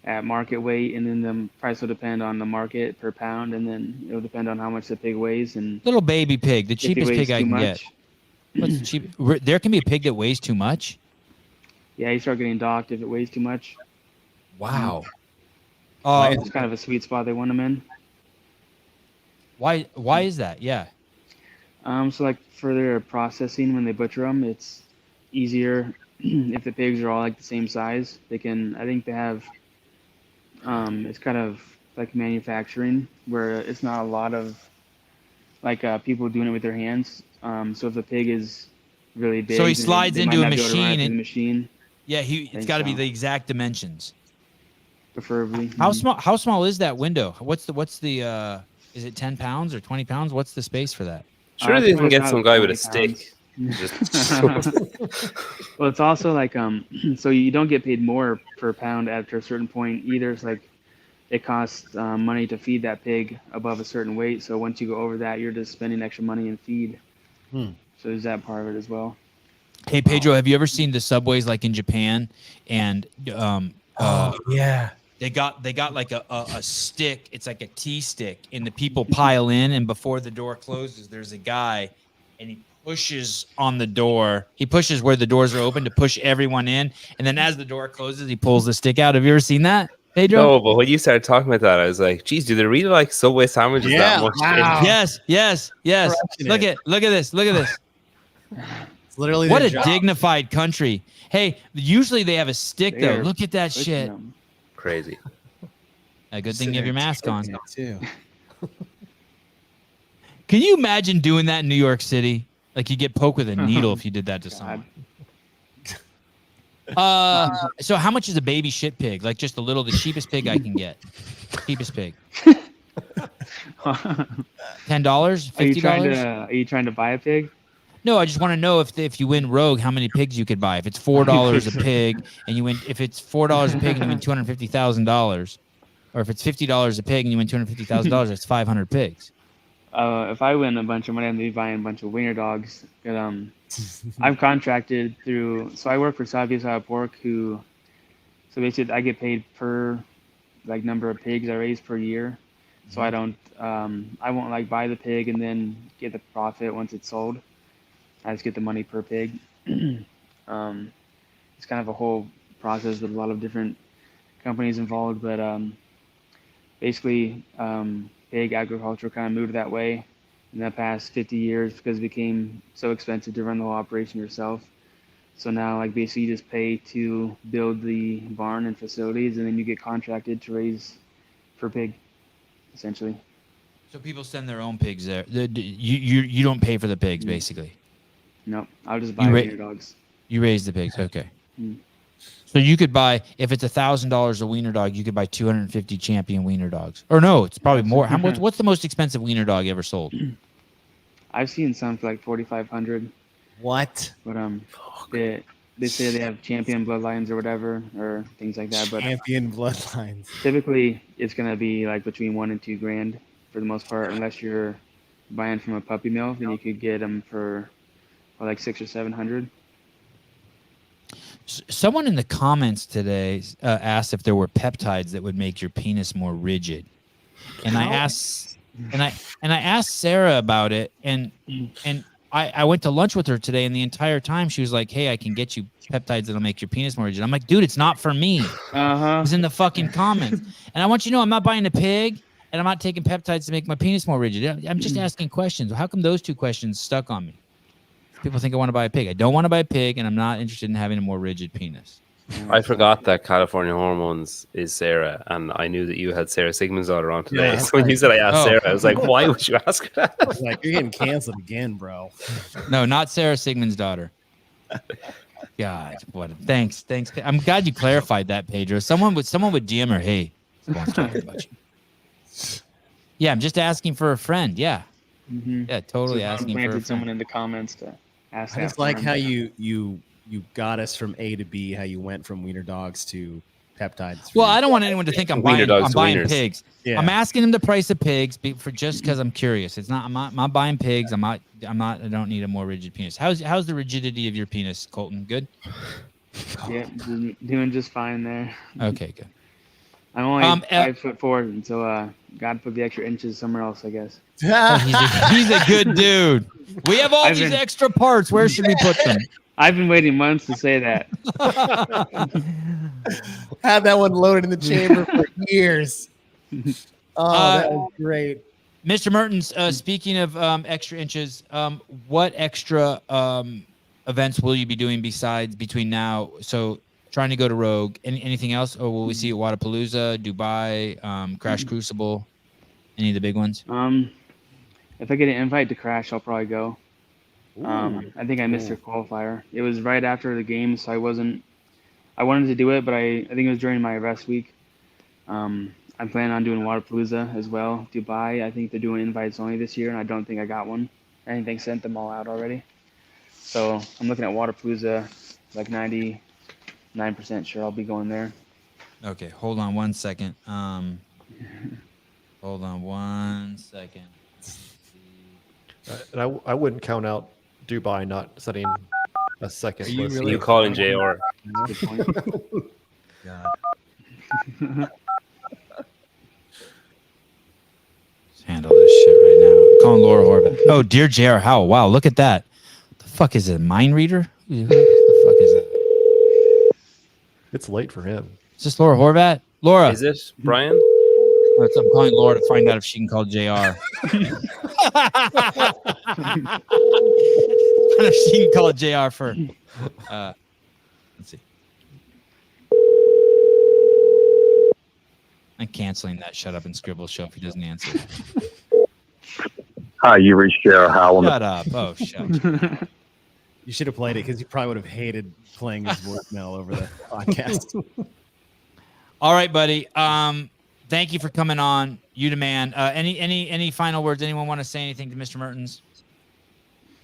at market weight, and then the price will depend on the market per pound, and then it'll depend on how much the pig weighs. And little baby pig, the cheapest pig I can get. What's the cheap? There can be a pig that weighs too much. Yeah, you start getting docked if it weighs too much. Wow. It's kind of a sweet spot they want them in. Why is that? Yeah. So like for their processing, when they butcher them, it's easier if the pigs are all like the same size. I think they have, it's kind of like manufacturing where it's not a lot of like people doing it with their hands. So if the pig is really big, so he slides into a machine. Yeah, it's got to be the exact dimensions. Preferably. How small is that window? What's the is it 10 pounds or 20 pounds? What's the space for that? Sure, they can get some guy with a stick. Well, it's also like so you don't get paid more per pound after a certain point either. It's like it costs money to feed that pig above a certain weight. So once you go over that, you're just spending extra money in feed. So there's that part of it as well. Hey Pedro, have you ever seen the subways like in Japan? And yeah, they got like a stick. It's like a T stick, and the people pile in. And before the door closes, there's a guy, and he pushes on the door. He pushes where the doors are open to push everyone in. And then as the door closes, he pulls the stick out. Have you ever seen that, Pedro? No, but when you started talking about that, I was like, geez, do they really like Subway sandwiches that much? Wow. Yes. Look at this. It's literally What their a job. dignified country. Hey, usually they have a stick though. They're Look at that pushing shit. them. Crazy. A good thing you have your mask on. Too. Can you imagine doing that in New York City? Like you get poked with a needle if you did that to someone. So how much is a baby shit pig? Like just the cheapest pig I can get. Cheapest pig. $10, $50? Are you trying to buy a pig? No, I just want to know if you win Rogue, how many pigs you could buy. If it's $4 a pig and you win, if it's $4 a pig and you win $250,000, or if it's $50 a pig and you win $250,000, that's 500 pigs. If I win a bunch of money, I'm gonna be buying a bunch of wiener dogs. But, I'm contracted through. So I work for Southeast Iowa Pork, so basically I get paid per like number of pigs I raise per year. So I don't, I won't like buy the pig and then get the profit once it's sold. I just get the money per pig. It's kind of a whole process with a lot of different companies involved, but basically pig agriculture kind of moved that way in the past 50 years because it became so expensive to run the whole operation yourself. So now like basically you just pay to build the barn and facilities, and then you get contracted to raise per pig, essentially. So people send their own pigs there. You don't pay for the pigs, basically. No, I'll just buy wiener dogs. You raise the pigs, okay. Mm. So you could buy, if it's $1,000 a wiener dog, you could buy 250 champion wiener dogs. Or no, it's probably more. What's the most expensive wiener dog ever sold? I've seen some for like 4,500. What? But they say they have champion bloodlines or whatever, or things like that. But Champion bloodlines. typically, it's gonna be like between $1,000 and $2,000 for the most part, unless you're buying from a puppy mill. Then you could get them for like $600 or $700. Someone in the comments today asked if there were peptides that would make your penis more rigid, and I asked Sarah about it, and I went to lunch with her today, and the entire time she was like, "Hey, I can get you peptides that'll make your penis more rigid." I'm like, "Dude, it's not for me." It's in the fucking comments, and I want you to know I'm not buying a pig, and I'm not taking peptides to make my penis more rigid. I'm just asking questions. How come those two questions stuck on me? People think I want to buy a pig. I don't want to buy a pig, and I'm not interested in having a more rigid penis. I forgot that California Hormones is Sarah, and I knew that you had Sarah Sigmund's daughter on today. Yeah, so when you said I asked Sarah, I was like, why would you ask her that? I was like, you're getting canceled again, bro. No, not Sarah Sigmund's daughter. God, what? Thanks. I'm glad you clarified that, Pedro. Someone would DM her, "Hey, I want to talk about you." Yeah, I'm just asking for a friend. Yeah, yeah, totally So asking for a friend. someone in the comments to ask. I just like how you got us from A to B, how you went from wiener dogs to peptides. Well, I don't want anyone to think I'm Wiener buying dogs, wieners. pigs. Yeah. I'm asking them the price of pigs for just because I'm curious. It's not. I'm not buying pigs. I don't need a more rigid penis. How's the rigidity of your penis, Colton? Good. Yeah, doing just fine there. Okay, good. I'm only 5'4", and so God put the extra inches somewhere else, I guess. He's a good dude. We have all these extra parts. Where should we put them? I've been waiting months to say that. Had that one loaded in the chamber for years. Oh, that was great. Mr. Mertens, speaking of extra inches, what extra events will you be doing between now? So trying to go to Rogue. Anything else? Or will we see Wadapalooza, Dubai, Crash Crucible? Any of the big ones? If I get an invite to Crash, I'll probably go. I think I missed their qualifier. It was right after the game, so I wanted to do it, but I think it was during my rest week. I'm planning on doing Wadapalooza as well. Dubai, I think they're doing invites only this year, and I don't think I got one. I think they sent them all out already. So I'm looking at Wadapalooza, like 99% sure I'll be going there. Okay, hold on one second. And I wouldn't count out Dubai not setting a second list. You calling JR? Good point. God. Let's handle this shit right now. I'm calling Laura Horvath. Oh, dear JR Howell. Wow, look at that. What the fuck is it? Mind reader? Who the fuck is that? It's late for him. Is this Laura Horvath? Laura. Is it Brian? I'm calling Laura to find out if she can call JR. She can call it JR for. Let's see. I'm canceling that Shut Up and Scribble show if he doesn't answer. Hi, you reached J.R. Howell. Shut up. Oh, shut. You should have played it because you probably would have hated playing his voicemail over the podcast. All right, buddy. Thank you for coming on. You the man. Any final words? Anyone want to say anything to Mr. Mertens?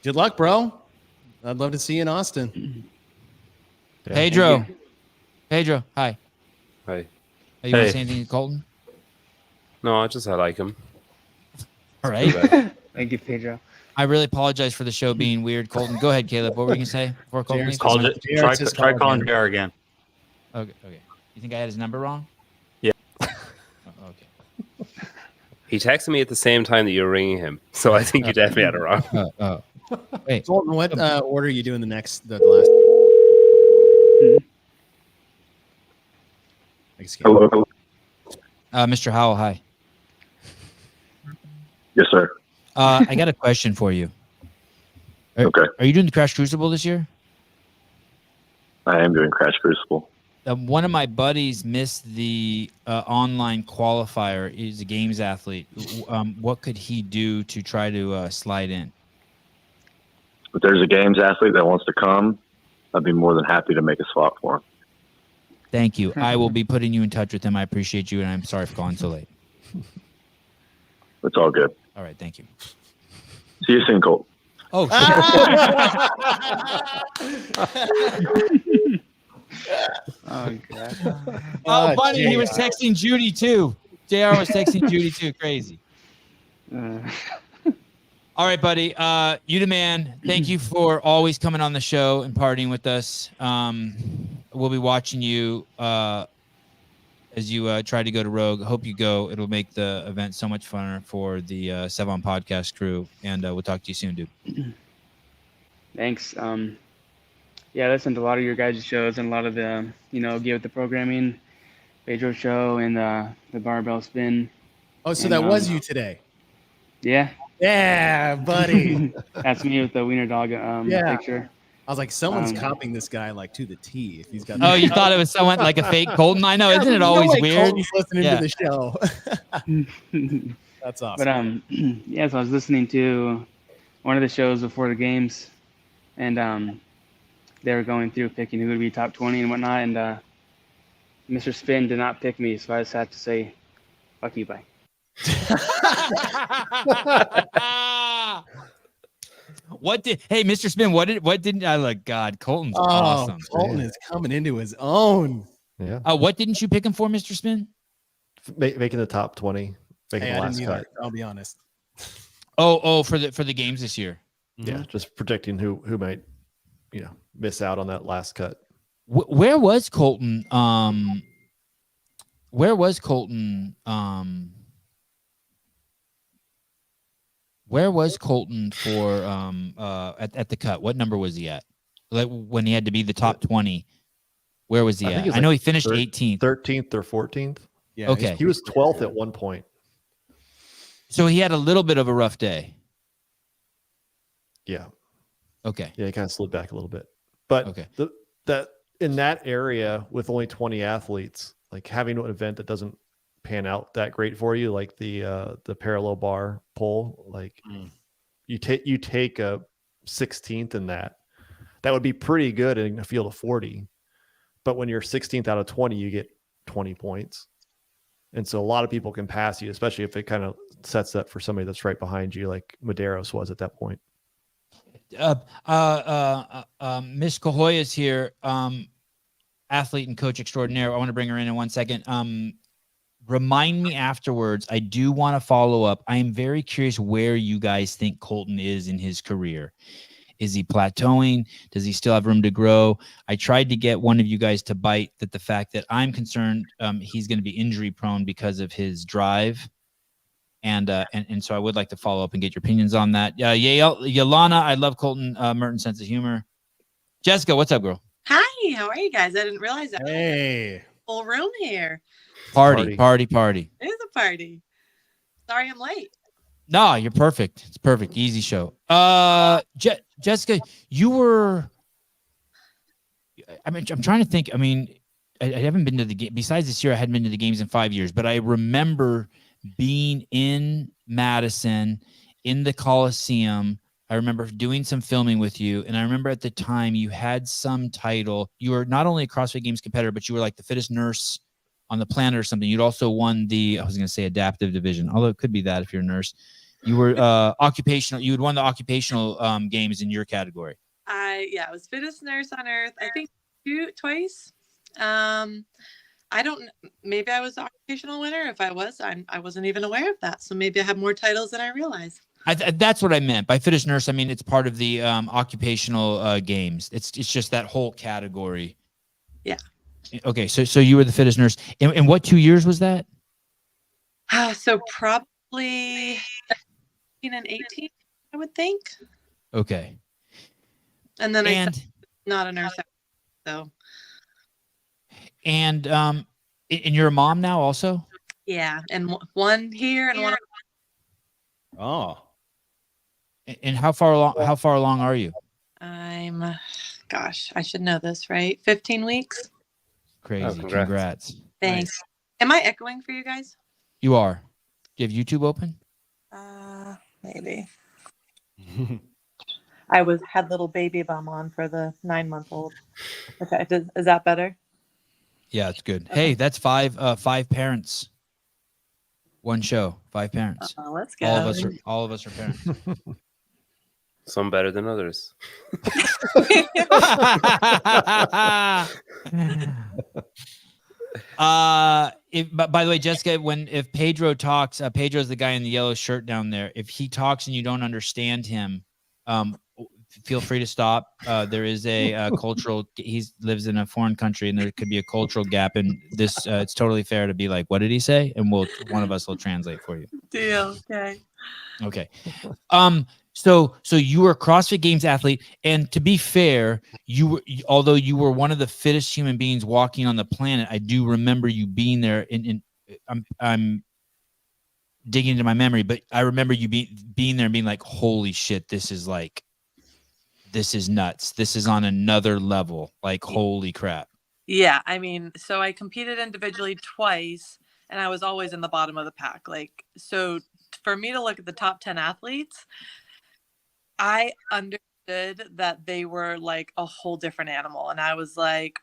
Good luck, bro. I'd love to see you in Austin. Yeah. Pedro, hi. Hi. You want to say anything to Colton? No, I like him. All right. Thank you, Pedro. I really apologize for the show being weird. Colton, go ahead, Caleb. What were you going to say before Colton leaves? Called it. Try calling JR again. Okay. You think I had his number wrong? Yeah. Oh, okay. He texted me at the same time that you were ringing him, so I think you definitely had it wrong. Wait, Colton, what order are you doing the last? Hello. Mr. Howell, hi. Yes, sir. I got a question for you. Okay. Are you doing the Crash Crucible this year? I am doing Crash Crucible. One of my buddies missed the online qualifier. He's a games athlete. What could he do to try to slide in? If there's a games athlete that wants to come, I'd be more than happy to make a spot for him. Thank you. I will be putting you in touch with him. I appreciate you, and I'm sorry for calling so late. It's all good. All right, thank you. See you soon, Colt. Oh, Oh, God. oh, buddy, he was texting Judy too. JR was texting Judy too. Crazy. All right, buddy. You the man. Thank you for always coming on the show and partying with us. We'll be watching you as you try to go to Rogue. Hope you go. It'll make the event so much funner for the Sevan Podcast crew. And we'll talk to you soon, dude. Thanks. Yeah, I listened to a lot of your guys' shows and a lot of the, Get With The Programming, Pedro show, and the barbell spin. Oh, so And, that was you today. Yeah, Yeah, buddy. that's me with the wiener dog Yeah. picture. I was like, someone's copying this guy like to the T. If he's got. Oh, you thought it was someone like a fake Colton? I know. Isn't it always weird? Colton's listening Yeah. to the show. That's awesome. But yeah, so I was listening to one of the shows before the games, and they were going through picking who would be top 20 and whatnot, and Mr. Spin did not pick me, so I just had to say, fuck you, bye. Hey, Mr. Spin, what didn't I like? God, Colton's awesome. Colton is coming into his own. Yeah. What didn't you pick him for, Mr. Spin? Making the top 20, making Hey, the I last didn't either. cut. I'll be honest. Oh, for the games this year. Yeah, just predicting who might, miss out on that last cut. Where was Colton? Where was Colton for at the cut? What number was he at? Like when he had to be the top 20, where was he I think at? it was I know like he finished 18th. 13th or 14th. Yeah. Okay. He was 12th at one point. So he had a little bit of a rough day. Yeah. Okay. Yeah, he kind of slid back a little bit. But Okay. that in that area with only 20 athletes, like having an event that doesn't pan out that great for you, like the parallel bar pull, like you take a 16th in that would be pretty good in a field of 40. But when you're 16th out of 20, you get 20 points. And so a lot of people can pass you, especially if it kind of sets up for somebody that's right behind you, like Medeiros was at that point. Miss Cahoy is here, athlete and coach extraordinaire. I want to bring her in 1 second. Remind me afterwards. I do want to follow up. I am very curious where you guys think Colton is in his career. Is he plateauing? Does he still have room to grow? I tried to get one of you guys to bite that the fact that I'm concerned he's going to be injury prone because of his drive. And so I would like to follow up and get your opinions on that. Yolana, I love Colton Mertens' sense of humor. Jessica, what's up, girl? Hi, how are you guys? I didn't realize that. Hey. Full room here. Party. It is a party. Sorry I'm late. No, you're perfect. It's perfect. Easy show. Jessica, you were. I mean, I'm trying to think. I mean, I haven't been to the game. Besides this year, I hadn't been to the games in 5 years. But I remember being in Madison, in the Coliseum. I remember doing some filming with you, and I remember at the time you had some title. You were not only a CrossFit Games competitor, but you were like the fittest nurse on the planet or something. You'd also won the, I was going to say adaptive division, although it could be that if you're a nurse. You were occupational. You had won the occupational games in your category. I was fittest nurse on earth. I think twice. I don't. Maybe I was the occupational winner. If I was, I wasn't even aware of that. So maybe I have more titles than I realize. That's what I meant by fittest nurse. I mean, it's part of the occupational games. It's just that whole category. Yeah. Okay, so you were the fittest nurse. And what 2 years was that? So probably 17 and 18, I would think. Okay. And then I not a nurse. So. And you're a mom now also? Yeah, and one here and one. Oh. And how far along are you? I'm, gosh, I should know this, right? 15 weeks. Crazy. Oh, congrats. Thanks. Nice. Am I echoing for you guys? You are. Do you have YouTube open? Maybe. I had little baby bum on for the 9-month-old. Okay, is that better? Yeah, it's good. Hey, that's five parents. One show, 5 parents. Let's go. All of us are parents. Some better than others. By the way, Jessica, if Pedro talks, Pedro's the guy in the yellow shirt down there. If he talks and you don't understand him, feel free to stop. There is a cultural. He lives in a foreign country, and there could be a cultural gap. And this, it's totally fair to be like, "What did he say?" And one of us will translate for you. Deal. Okay. Okay. So you were a CrossFit Games athlete, and to be fair, although you were one of the fittest human beings walking on the planet, I do remember you being there. I'm digging into my memory, but I remember you being there and being like, "Holy shit, this is nuts. This is on another level. Like, holy crap." Yeah, I mean, so I competed individually twice, and I was always in the bottom of the pack. Like, so for me to look at the top 10 athletes, I understood that they were like a whole different animal. And I was like,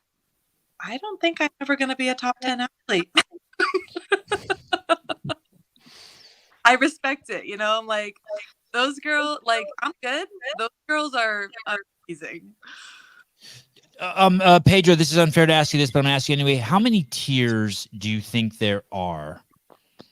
I don't think I'm ever going to be a top 10 athlete. I respect it. I'm like, those girls, like, I'm good. Those girls are amazing. Pedro, this is unfair to ask you this, but I'm going to ask you anyway. How many tiers do you think there are?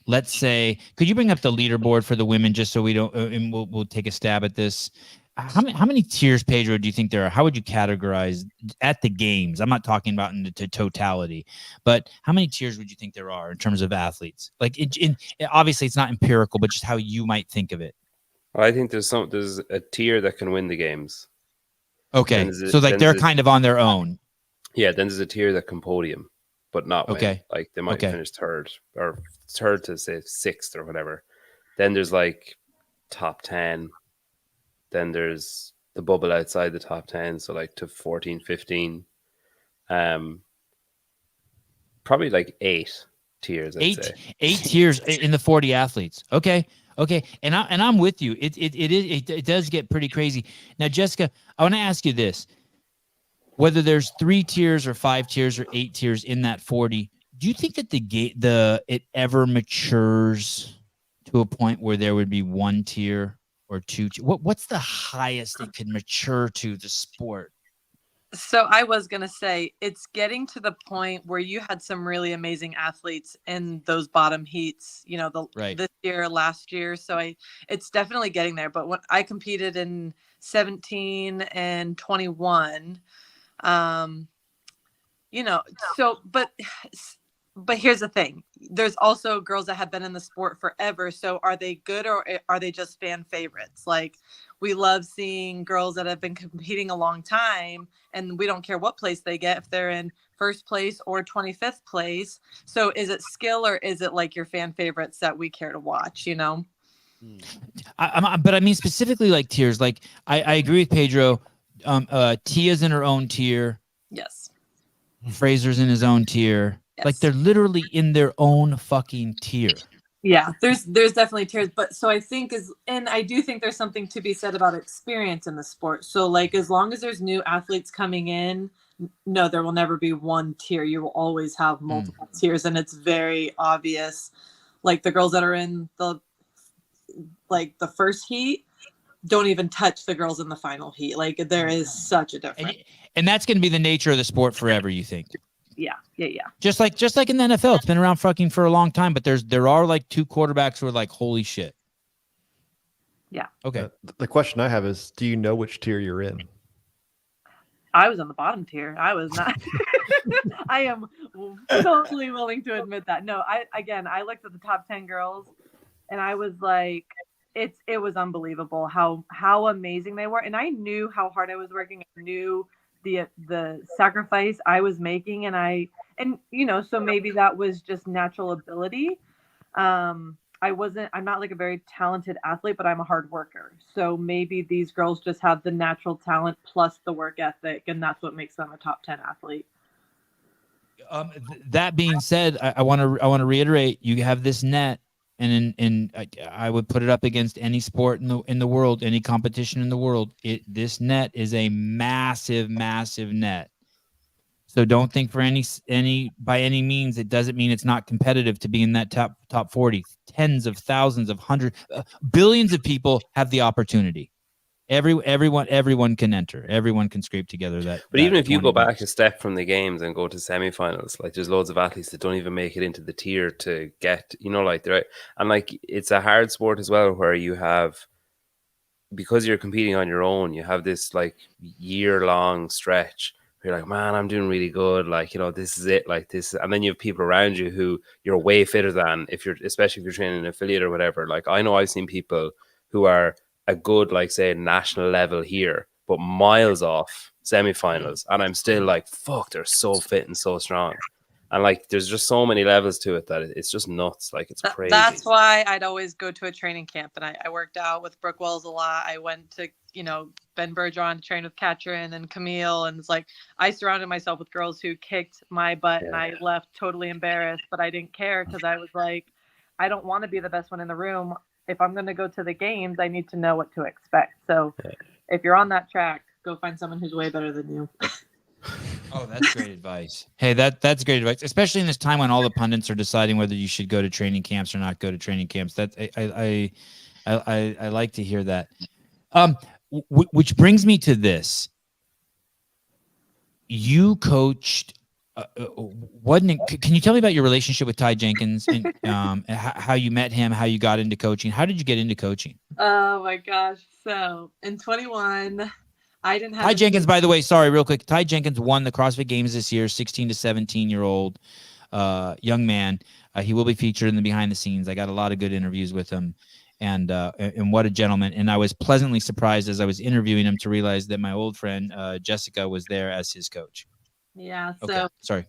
Let's say, could you bring up the leaderboard for the women just so we don't, and we'll take a stab at this. How many tiers, Pedro, do you think there are? How would you categorize at the games? I'm not talking about in the totality, but how many tiers would you think there are in terms of athletes? Like, obviously, it's not empirical, but just how you might think of it. Well, I think there's a tier that can win the games. Okay, so like they're kind of on their own. Yeah, then there's a tier that can podium, but not win. Okay. Like they might finish third to say 6th or whatever. Then there's like top 10. Then there's the bubble outside the top 10, so like to 14, 15. Probably like 8 tiers. I'd say 8 tiers in the 40 athletes. Okay, and I'm with you. It does get pretty crazy. Now, Jessica, I want to ask you this: whether there's 3 tiers or 5 tiers or 8 tiers in that 40, do you think that it ever matures to a point where there would be 1 tier or 2? What's the highest it could mature to the sport? So I was going to say, it's getting to the point where you had some really amazing athletes in those bottom heats, this year, last year. So it's definitely getting there. But when I competed in 17 and 21, but here's the thing. There's also girls that have been in the sport forever. So are they good or are they just fan favorites? Like, we love seeing girls that have been competing a long time, and we don't care what place they get, if they're in 1st place or 25th place. So is it skill or is it like your fan favorites that we care to watch, But I mean specifically like tiers. Like I agree with Pedro. Tia's in her own tier. Yes. Fraser's in his own tier. Yes. Like they're literally in their own fucking tier. Yeah, there's definitely tiers, but so I think and I do think there's something to be said about experience in the sport. So like as long as there's new athletes coming in, no, there will never be one tier. You will always have multiple tiers, and it's very obvious. Like the girls that are in the first heat don't even touch the girls in the final heat. Like there is such a difference. And that's going to be the nature of the sport forever, you think? Yeah. Just like in the NFL, it's been around fucking for a long time, but there are like two quarterbacks who are like, holy shit. Yeah. Okay. The question I have is, do you know which tier you're in? I was on the bottom tier. I was not. I am totally willing to admit that. No, I looked at the top 10 girls and I was like, it was unbelievable how amazing they were. And I knew how hard I was working. I knew the sacrifice I was making, and so maybe that was just natural ability. I'm not like a very talented athlete, but I'm a hard worker. So maybe these girls just have the natural talent plus the work ethic, and that's what makes them a top 10 athlete. That being said, I want to reiterate, you have this net, and I would put it up against any sport in the world, any competition in the world. This net is a massive, massive net. So don't think for by any means it doesn't mean it's not competitive to be in that top 40. Tens of thousands of hundreds, billions of people have the opportunity. Everyone can enter. Everyone can scrape together that. But even if you go back a step from the games and go to semifinals, like there's loads of athletes that don't even make it into the tier to get, like they're and like it's a hard sport as well, where you have, because you're competing on your own, you have this like year-long stretch where you're like, man, I'm doing really good, like this is it, like this, and then you have people around you who you're way fitter than, especially if you're training an affiliate or whatever. Like I know I've seen people who are a good, like say, national level here, but miles off semifinals, and I'm still like, fuck, they're so fit and so strong. And like there's just so many levels to it that it's just nuts. Like it's crazy. That's why I'd always go to a training camp, and I worked out with Brooke Wells a lot. I went to Ben Bergeron to train with Katrin and Camille, and it's like I surrounded myself with girls who kicked my butt, and I left totally embarrassed, but I didn't care because I was like, I don't want to be the best one in the room. If I'm going to go to the games, I need to know what to expect. So if you're on that track, go find someone who's way better than you. Oh, that's great advice. Hey, that's great advice, especially in this time when all the pundits are deciding whether you should go to training camps or not go to training camps. That I like to hear that. Which brings me to this. You coached. Can you tell me about your relationship with Ty Jenkins and how you met him, how you got into coaching? How did you get into coaching? Oh my gosh. So in 21, I didn't have Ty Jenkins, by the way, sorry, real quick. Ty Jenkins won the CrossFit Games this year, 16 to 17-year-old young man. He will be featured in the behind the scenes. I got a lot of good interviews with him, and what a gentleman. And I was pleasantly surprised as I was interviewing him to realize that my old friend Jessica was there as his coach. Yeah. So okay. Sorry.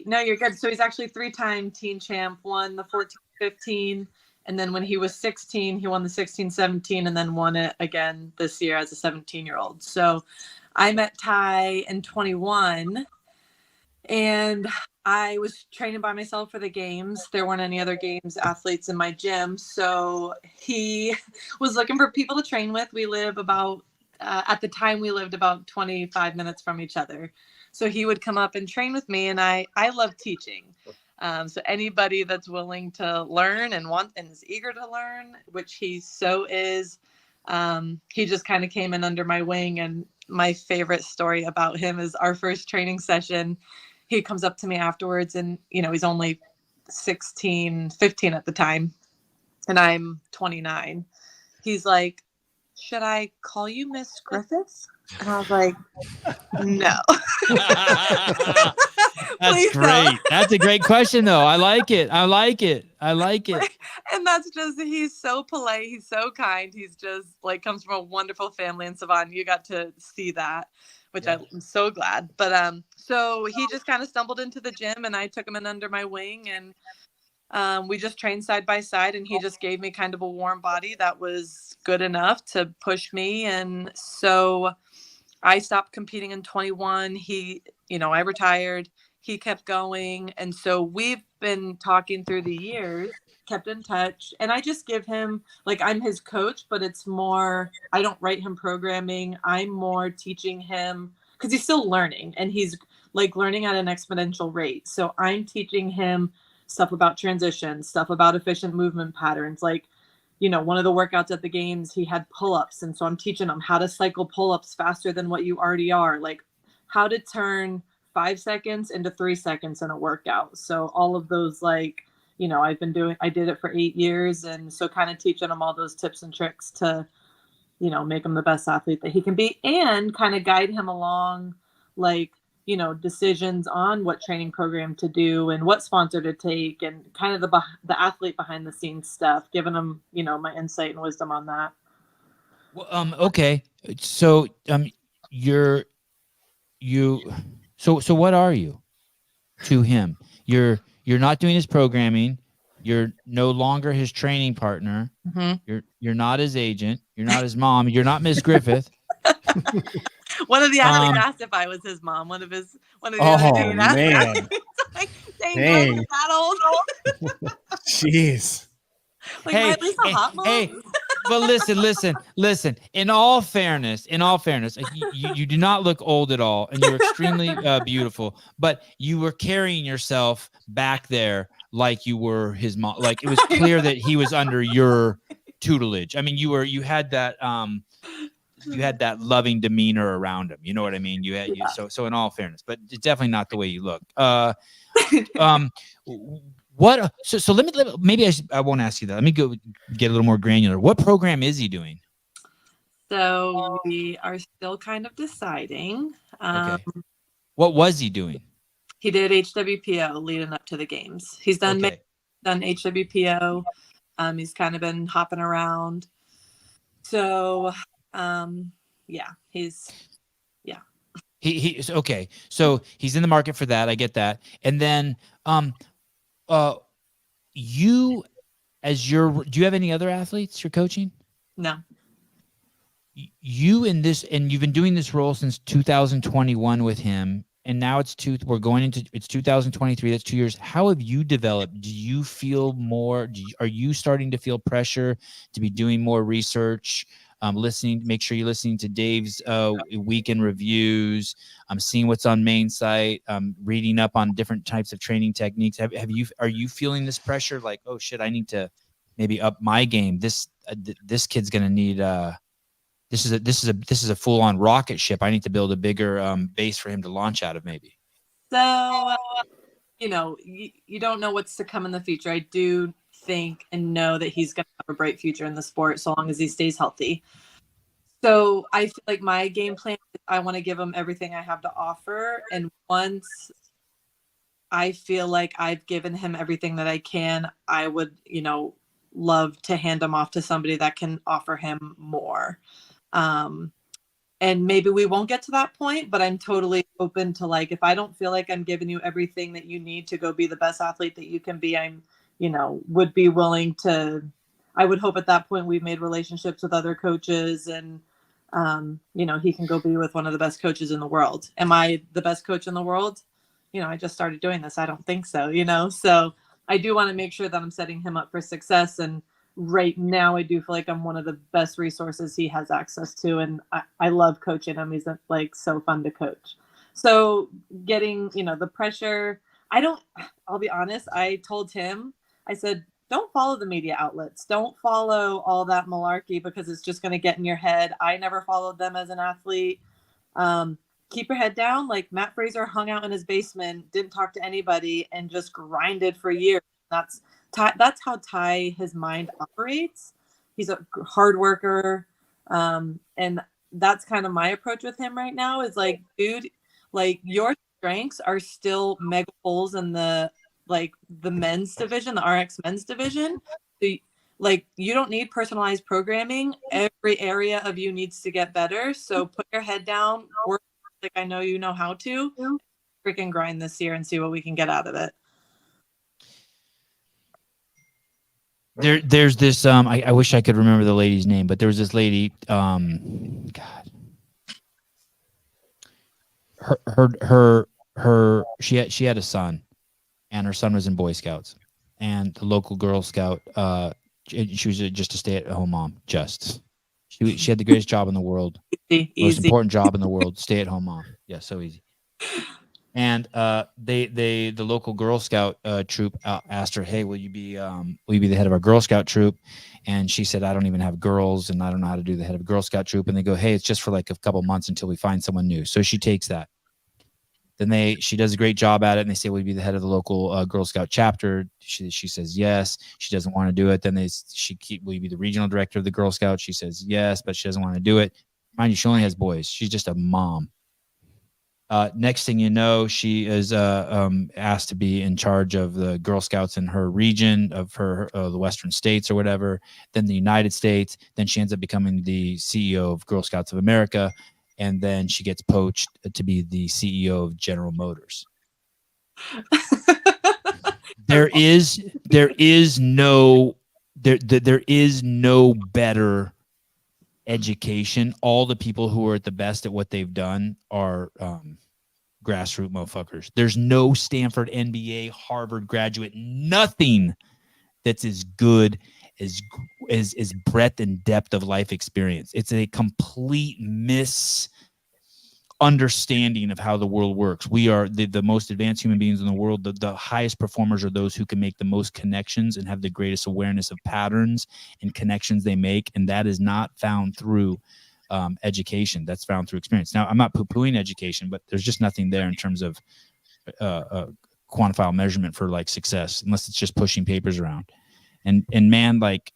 No, you're good. So he's actually 3-time teen champ, won the 14-15. And then when he was 16, he won the 16-17 and then won it again this year as a 17-year-old. So I met Ty in 21 and I was training by myself for the games. There weren't any other games athletes in my gym. So he was looking for people to train with. We live about, at the time we lived about 25 minutes from each other. So he would come up and train with me, and I love teaching. So anybody that's willing to learn and is eager to learn, which he so is, he just kind of came in under my wing. And my favorite story about him is our first training session. He comes up to me afterwards, and he's only 15 at the time, and I'm 29. He's like, "Should I call you Miss Griffiths?" And I was like, "No." That's great. That's a great question, though. I like it. And that's just, he's so polite. He's so kind. He's just like, comes from a wonderful family in Sevan. You got to see that, which I'm so glad. But so he just kind of stumbled into the gym, and I took him in under my wing, and We just trained side by side, and he just gave me kind of a warm body that was good enough to push me. And so I stopped competing in 21. I retired. He kept going. And so we've been talking through the years, kept in touch. And I just give him, like, I'm his coach, but it's more, I don't write him programming. I'm more teaching him because he's still learning, and he's like learning at an exponential rate. So I'm teaching him stuff about transition, stuff about efficient movement patterns. Like, one of the workouts at the games, he had pull-ups. And so I'm teaching him how to cycle pull-ups faster than what you already are, like how to turn 5 seconds into 3 seconds in a workout. So all of those, like, I did it for 8 years. And so kind of teaching him all those tips and tricks to, make him the best athlete that he can be, and kind of guide him along, like, decisions on what training program to do and what sponsor to take, and kind of the athlete behind the scenes stuff, giving him, my insight and wisdom on that. Well, okay. So, so what are you to him? You're not doing his programming. You're no longer his training partner. Mm-hmm. You're not his agent. You're not his mom. You're not Miss Griffith. One of the athletes asked if I was his mom. One of the oh man, like, dang, that old. Jeez. Like, at least a hot mom. Hey, but listen. In all fairness, you do not look old at all, and you're extremely beautiful. But you were carrying yourself back there like you were his mom. Like, it was clear that he was under your tutelage. I mean, you had that loving demeanor around him. You know what I mean? So in all fairness, but it's definitely not the way you look. What? So let me maybe I won't ask you that. Let me go get a little more granular. What program is he doing? So we are still kind of deciding. Okay. What was he doing? He did HWPO leading up to the games. He's done HWPO. He's kind of been hopping around. So he's okay. So he's in the market for that. I get that. And then do you have any other athletes you're coaching? No. You and you've been doing this role since 2021 with him, and now it's 2023. That's 2 years. How have you developed? Do you feel more? Are you starting to feel pressure to be doing more research? Make sure you're listening to Dave's weekend reviews. I'm seeing what's on main site. Reading up on different types of training techniques. Are you feeling this pressure? Like, oh shit, I need to maybe up my game. This kid's gonna need. This is a full on rocket ship. I need to build a bigger base for him to launch out of, maybe. So, you don't know what's to come in the future. I do think and know that he's going to have a bright future in the sport so long as he stays healthy. So I feel like my game plan is I want to give him everything I have to offer. And once I feel like I've given him everything that I can, I would, love to hand him off to somebody that can offer him more. And maybe we won't get to that point, but I'm totally open to, like, if I don't feel like I'm giving you everything that you need to go be the best athlete that you can be, I'm would be willing to. I would hope at that point we've made relationships with other coaches, and he can go be with one of the best coaches in the world. Am I the best coach in the world? I just started doing this. I don't think so. So I do want to make sure that I'm setting him up for success. And right now I do feel like I'm one of the best resources he has access to, and I love coaching him. He's like so fun to coach. So getting the pressure. I'll be honest. I told him. I said, don't follow the media outlets. Don't follow all that malarkey, because it's just going to get in your head. I never followed them as an athlete. Keep your head down. Like, Matt Fraser hung out in his basement, didn't talk to anybody, and just grinded for years. That's how Ty, his mind operates. He's a hard worker. And that's kind of my approach with him right now is like, dude, like, your strengths are still mega holes in the men's division, the RX men's division. So, like, you don't need personalized programming. Every area of you needs to get better. So put your head down, work like I know you know how to, freaking grind this year and see what we can get out of it. There's this I wish I could remember the lady's name, but there was this lady, God, she had a son, and her son was in Boy Scouts, and the local Girl Scout, she was just a stay-at-home mom. She had the greatest job in the world, most important job in the world, stay-at-home mom. Yeah, so easy. And the local Girl Scout troop asked her, "Hey, will you be the head of our Girl Scout troop?" And she said, "I don't even have girls, and I don't know how to do the head of a Girl Scout troop." And they go, "Hey, it's just for like a couple months until we find someone new." So she takes that. Then she does a great job at it, and they say, "Will you be the head of the local Girl Scout chapter?" She says yes. She doesn't want to do it. Then will you be the regional director of the Girl Scouts? She says yes, but she doesn't want to do it. Mind you, she only has boys. She's just a mom. Next thing you know, she is asked to be in charge of the Girl Scouts in her region of the Western states or whatever, then the United States. Then she ends up becoming the CEO of Girl Scouts of America. And then she gets poached to be the CEO of General Motors. There is no better education. All the people who are at the best at what they've done are grassroots motherfuckers. There's no Stanford MBA, Harvard graduate, nothing that's as good as breadth and depth of life experience. It's a complete misunderstanding of how the world works. We are the most advanced human beings in the world. The highest performers are those who can make the most connections and have the greatest awareness of patterns and connections they make, and that is not found through education. That's found through experience. Now, I'm not poo-pooing education, but there's just nothing there in terms of quantifiable measurement for like success, unless it's just pushing papers around. And man, like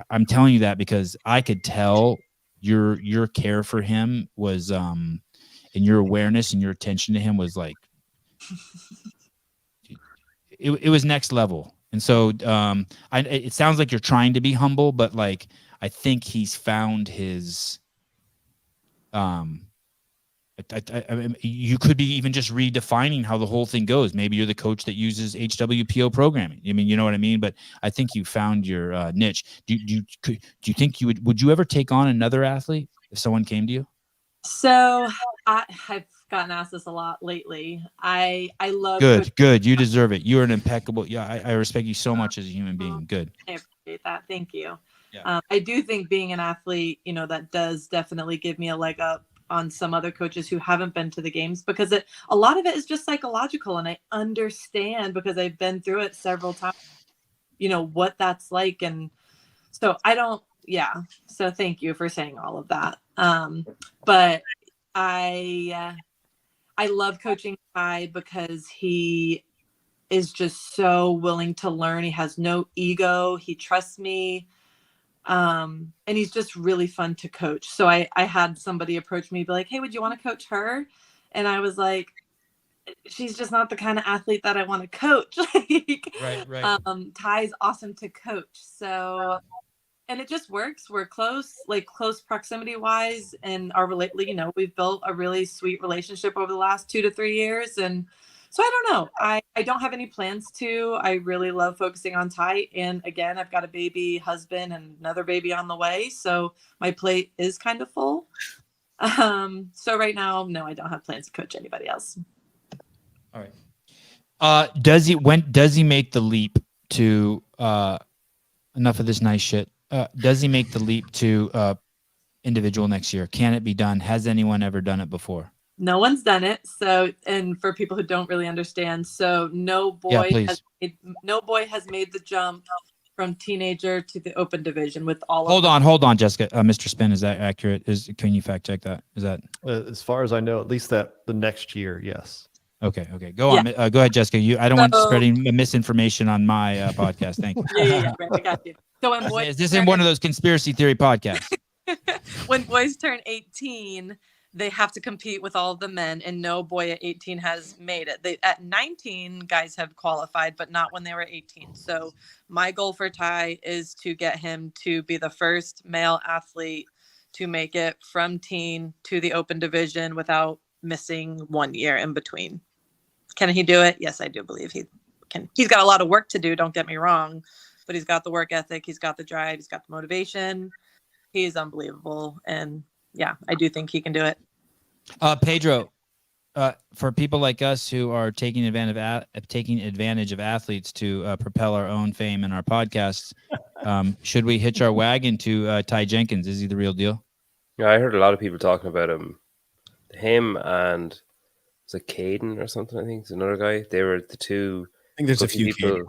I'm telling you that because I could tell your care for him was and your awareness and your attention to him was like it was next level. And so it sounds like you're trying to be humble, but like I think he's found his you could be even just redefining how the whole thing goes. Maybe you're the coach that uses HWPO programming. I mean, you know what I mean? But I think you found your niche. Do you think would you ever take on another athlete if someone came to you? So I've gotten asked this a lot lately. I love good. You deserve it. You're an impeccable. Yeah, I respect you so much as a human being. Good. I appreciate that. Thank you. Yeah. I do think being an athlete, that does definitely give me a leg up on some other coaches who haven't been to the games, because a lot of it is just psychological, and I understand because I've been through it several times, what that's like. And so so thank you for saying all of that. But I love coaching Ty because he is just so willing to learn. He has no ego. He trusts me. And he's just really fun to coach. So I had somebody approach me, be like, "Hey, would you want to coach her?" And I was like, she's just not the kind of athlete that I want to coach. Right. Ty's awesome to coach. So, and it just works. We're close proximity wise, and we've built a really sweet relationship over the last 2 to 3 years. And so I don't know. I don't have any plans to. I really love focusing on Ty. And again, I've got a baby husband and another baby on the way. So my plate is kind of full. So right now, no, I don't have plans to coach anybody else. All right. Does he make the leap to enough of this nice shit? Does he make the leap to individual next year? Can it be done? Has anyone ever done it before? No one's done it. So, and for people who don't really understand, so no boy has made the jump from teenager to the open division with all Hold on, Jessica. Mr. Spin, is that accurate? Can you fact check that? Is that as far as I know, at least that the next year, yes. Okay. Go on. Go ahead, Jessica. I don't want spreading misinformation on my podcast. Thank you. Yeah, right, I got you. So when boys, this isn't one of those conspiracy theory podcasts. When boys turn 18, they have to compete with all of the men, and no boy at 18 has made it. At 19, guys have qualified, but not when they were 18. So my goal for Ty is to get him to be the first male athlete to make it from teen to the open division without missing 1 year in between. Can he do it? Yes, I do believe he can. He's got a lot of work to do. Don't get me wrong. but he's got the work ethic, he's got the drive, he's got the motivation. He's unbelievable. And yeah, I do think he can do it. Pedro, for people like us who are taking advantage of athletes to propel our own fame in our podcasts, should we hitch our wagon to Ty Jenkins? Is he the real deal? Yeah, I heard a lot of people talking about him and was it Caden or something? I think it's another guy. They were the two. I think there's a few people.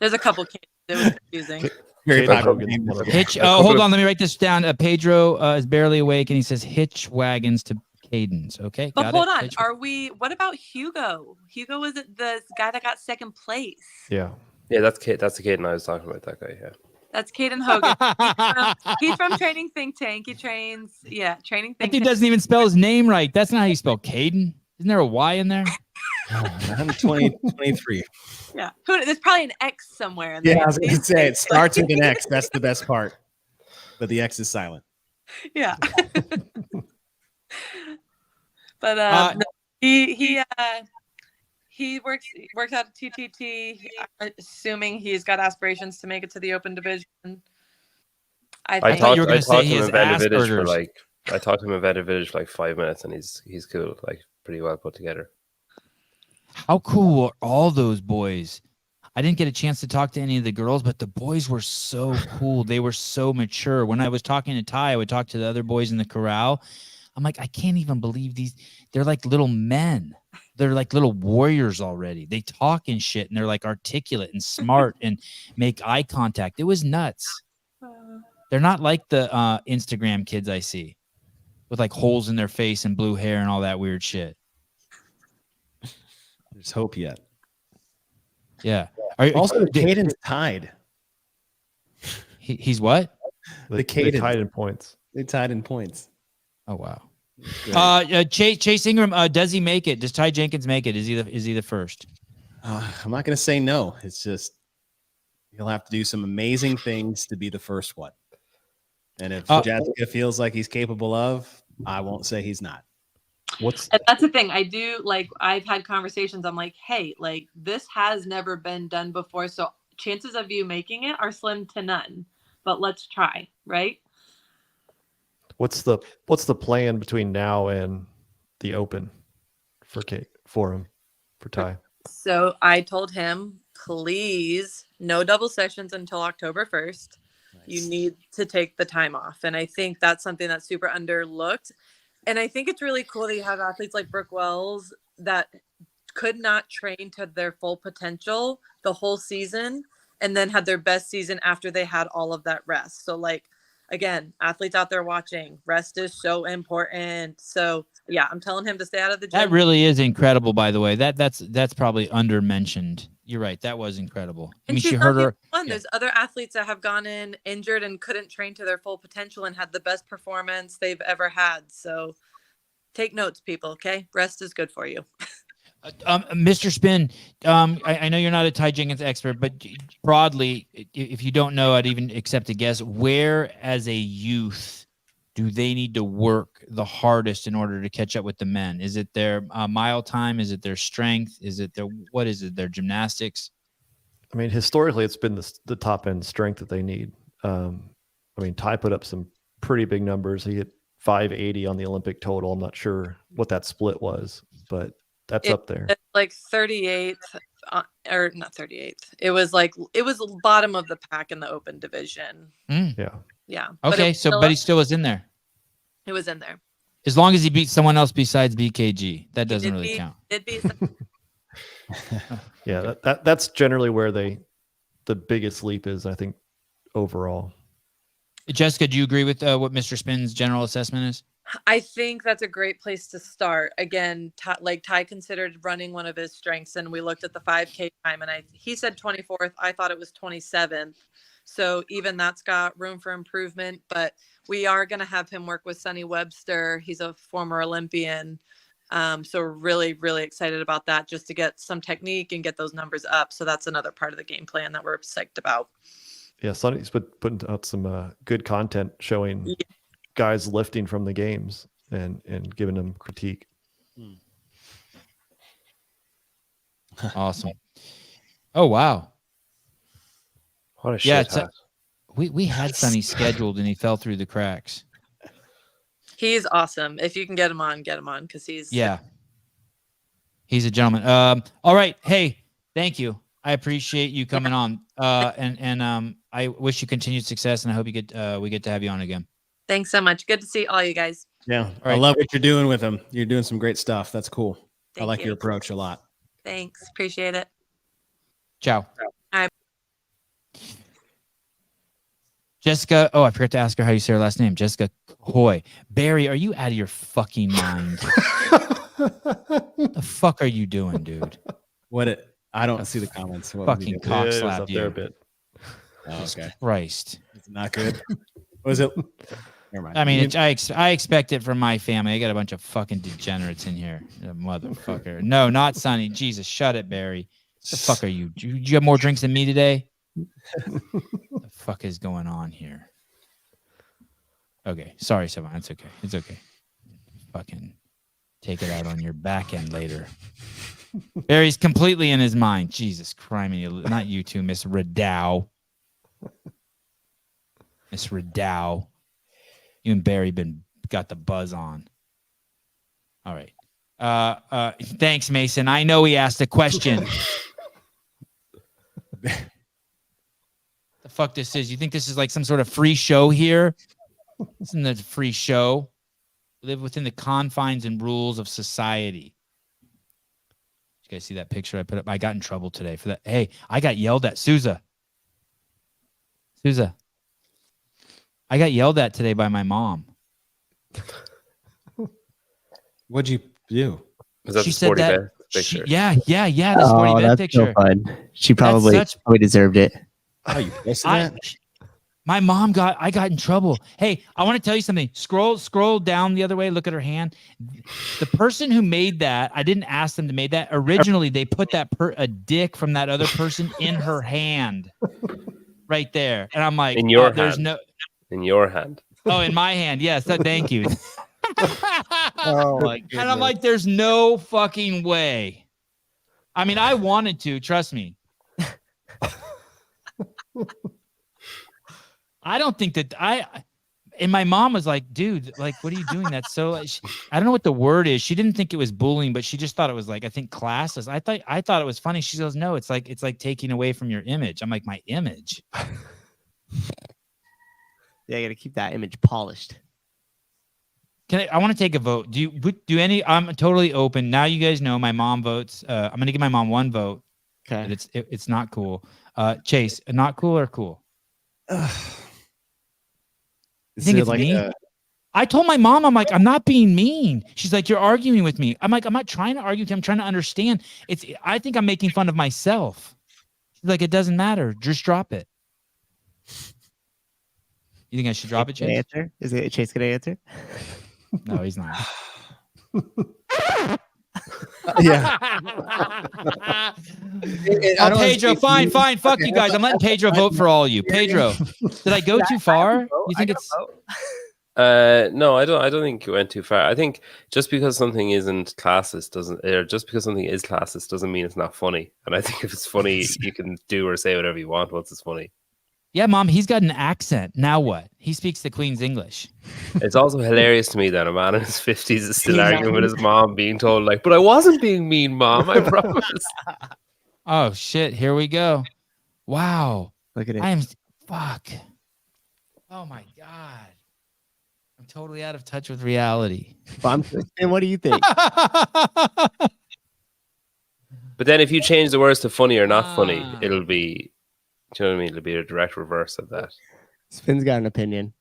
There's a couple kids. It was confusing. Hitch. Hold on, let me write this down. Pedro is barely awake, and he says hitch wagons to Cadence. Okay, but hold on. What about Hugo? Hugo was the guy that got second place. Yeah, that's the Caden I was talking about. That guy. Yeah. That's Caden Hogan. He's from Training Think Tank. He trains, Training Think Tank. He doesn't even spell his name right. That's not how you spell Caden. Isn't there a Y in there? I'm 23. Yeah. There's probably an X somewhere. In I was going to say, it starts with an X. That's the best part. But the X is silent. Yeah. But he works out at TTT, assuming he's got aspirations to make it to the open division. I thought you were going to say he has Asperger's. I talked to him about Village for like 5 minutes, and he's cool, like pretty well put together. How cool are all those boys? I didn't get a chance to talk to any of the girls, but the boys were so cool. They were so mature. When I was talking to Ty, I would talk to the other boys in the corral. I'm like, I can't even believe they're like little men. They're like little warriors already. They talk and shit, and they're like articulate and smart and make eye contact. It was nuts. They're not like the Instagram kids I see with like holes in their face and blue hair and all that weird shit. There's hope yet. Yeah. Also, Caden's tied. He's what? They tied in points. They tied in points. Oh wow. Chase Ingram, does he make it? Does Ty Jenkins make it? Is he the first? I'm not going to say no. It's just he'll have to do some amazing things to be the first one. And if Jessica feels like he's capable of, I won't say he's not. And that's the thing. I do I've had conversations. I'm like, hey, like this has never been done before. So chances of you making it are slim to none, but let's try. Right. What's the plan between now and the Open for Ty? So I told him, please, no double sessions until October 1st. Nice. You need to take the time off. And I think that's something that's super underlooked. And I think it's really cool that you have athletes like Brooke Wells that could not train to their full potential the whole season and then had their best season after they had all of that rest. So again, athletes out there watching, rest is so important. So yeah, I'm telling him to stay out of the gym. That really is incredible, by the way. That's probably undermentioned. You're right. That was incredible. I mean, she heard her. There's other athletes that have gone in injured and couldn't train to their full potential and had the best performance they've ever had. So take notes, people. Okay. Rest is good for you. Mr. Spin, I know you're not a Ty Jenkins expert, but broadly, if you don't know, I'd even accept a guess. Where, as a youth, do they need to work the hardest in order to catch up with the men? Is it their mile time? Is it their strength? Is it their gymnastics? I mean, historically, it's been the top end strength that they need. I mean, Ty put up some pretty big numbers. He hit 580 on the Olympic total. I'm not sure what that split was, but that's up there. It's like 38th, or not 38th. It was bottom of the pack in the open division. Yeah. Yeah. Okay, but he still was in there. It was in there. As long as he beat someone else besides BKG, that doesn't really count. Yeah, that's generally where the biggest leap is, I think, overall. Jessica, do you agree with what Mr. Spin's general assessment is? I think that's a great place to start. Again, Ty considered running one of his strengths, and we looked at the 5K time, and he said 24th. I thought it was 27th. So even that's got room for improvement, but we are going to have him work with Sonny Webster. He's a former Olympian. So we're really, really excited about that, just to get some technique and get those numbers up. So that's another part of the game plan that we're psyched about. Yeah, Sonny's putting out some good content showing guys lifting from the games and giving them critique. Awesome. Oh, wow. What a shit Yeah, hat. we had Sonny scheduled and he fell through the cracks. He's awesome. If you can get him on because he's he's a gentleman. All right, hey, thank you. I appreciate you coming on. And I wish you continued success, and I hope you get we get to have you on again. Thanks so much. Good to see all you guys. Yeah, right. I love what you're doing with him. You're doing some great stuff. That's cool. I Thank like you. your approach a lot. Thanks. Appreciate it. Ciao. Bye. Jessica. Oh, I forgot to ask her how you say her last name. Jessica Cahoy. Barry, are you out of your fucking mind? What the fuck are you doing, dude? I don't see the comments. What Fucking cock It is slapped up you. there a bit. Oh, okay. Christ. It's not good. Was it? Never mind. I mean, I expect it from my family. I got a bunch of fucking degenerates in here. Motherfucker. No, not Sonny. Jesus, shut it, Barry. What the fuck are you? Do you have more drinks than me today? What the fuck is going on here? Okay. Sorry, Sevan. It's okay. It's okay. Fucking take it out on your back end later. Barry's completely in his mind. Jesus Christ. Not you two, Miss Redow. Miss Redow. You and Barry got the buzz on. All right. Thanks, Mason. I know he asked a question. The fuck this is? You think this is like some sort of free show here? This isn't a free show. We live within the confines and rules of society. You guys see that picture I put up? I got in trouble today for that. Hey, I got yelled at. Souza. I got yelled at today by my mom. What'd you do? Was that She the said sporty that. bed picture? The sporty bed that's picture. so fun. She probably deserved it. Oh, you posted that? My mom I got in trouble. Hey, I want to tell you something. Scroll down the other way. Look at her hand. The person who made that, I didn't ask them to make that. Originally, they put a dick from that other person in her hand, right there. And I'm like, in your there's hand. no. In your hand. Oh, in my hand. Yes. Thank you. Oh my goodness. And I'm like, there's no fucking way. I mean, I wanted to, trust me. I don't think that and my mom was like, dude, like, what are you doing? That's so, I don't know what the word is. She didn't think it was bullying, but she just thought it was like, I think classes. I thought it was funny. She goes, no, it's like taking away from your image. I'm like, my image. Yeah, you got to keep that image polished. I want to take a vote. I'm totally open. Now you guys know my mom votes. I'm going to give my mom one vote. Okay. But it's not cool. Chase, not cool or cool? You think it's me? I told my mom, I'm like, I'm not being mean. She's like, you're arguing with me. I'm like, I'm not trying to argue with you. I'm trying to understand. I think I'm making fun of myself. She's like, it doesn't matter. Just drop it. You think I should drop it, Chase? Answer? Is it Chase going to answer? No, he's not. Yeah. Pedro, fine. Fuck you guys. I'm letting Pedro vote for all of you. Pedro, did I go too far? You think it's? No, I don't think you went too far. I think just because something isn't classist just because something is classist doesn't mean it's not funny. And I think if it's funny, you can do or say whatever you want once it's funny. Yeah, Mom, he's got an accent. Now what? He speaks the Queen's English. It's also hilarious to me that a man in his 50s is still arguing with his mom, being told, like, but I wasn't being mean, Mom, I promise. Oh, shit. Here we go. Wow. Look at it. Fuck. Oh, my God. I'm totally out of touch with reality. And what do you think? But then if you change the words to funny or not funny, it'll be... Do you know what I mean? It'll be a direct reverse of that. Spin's got an opinion.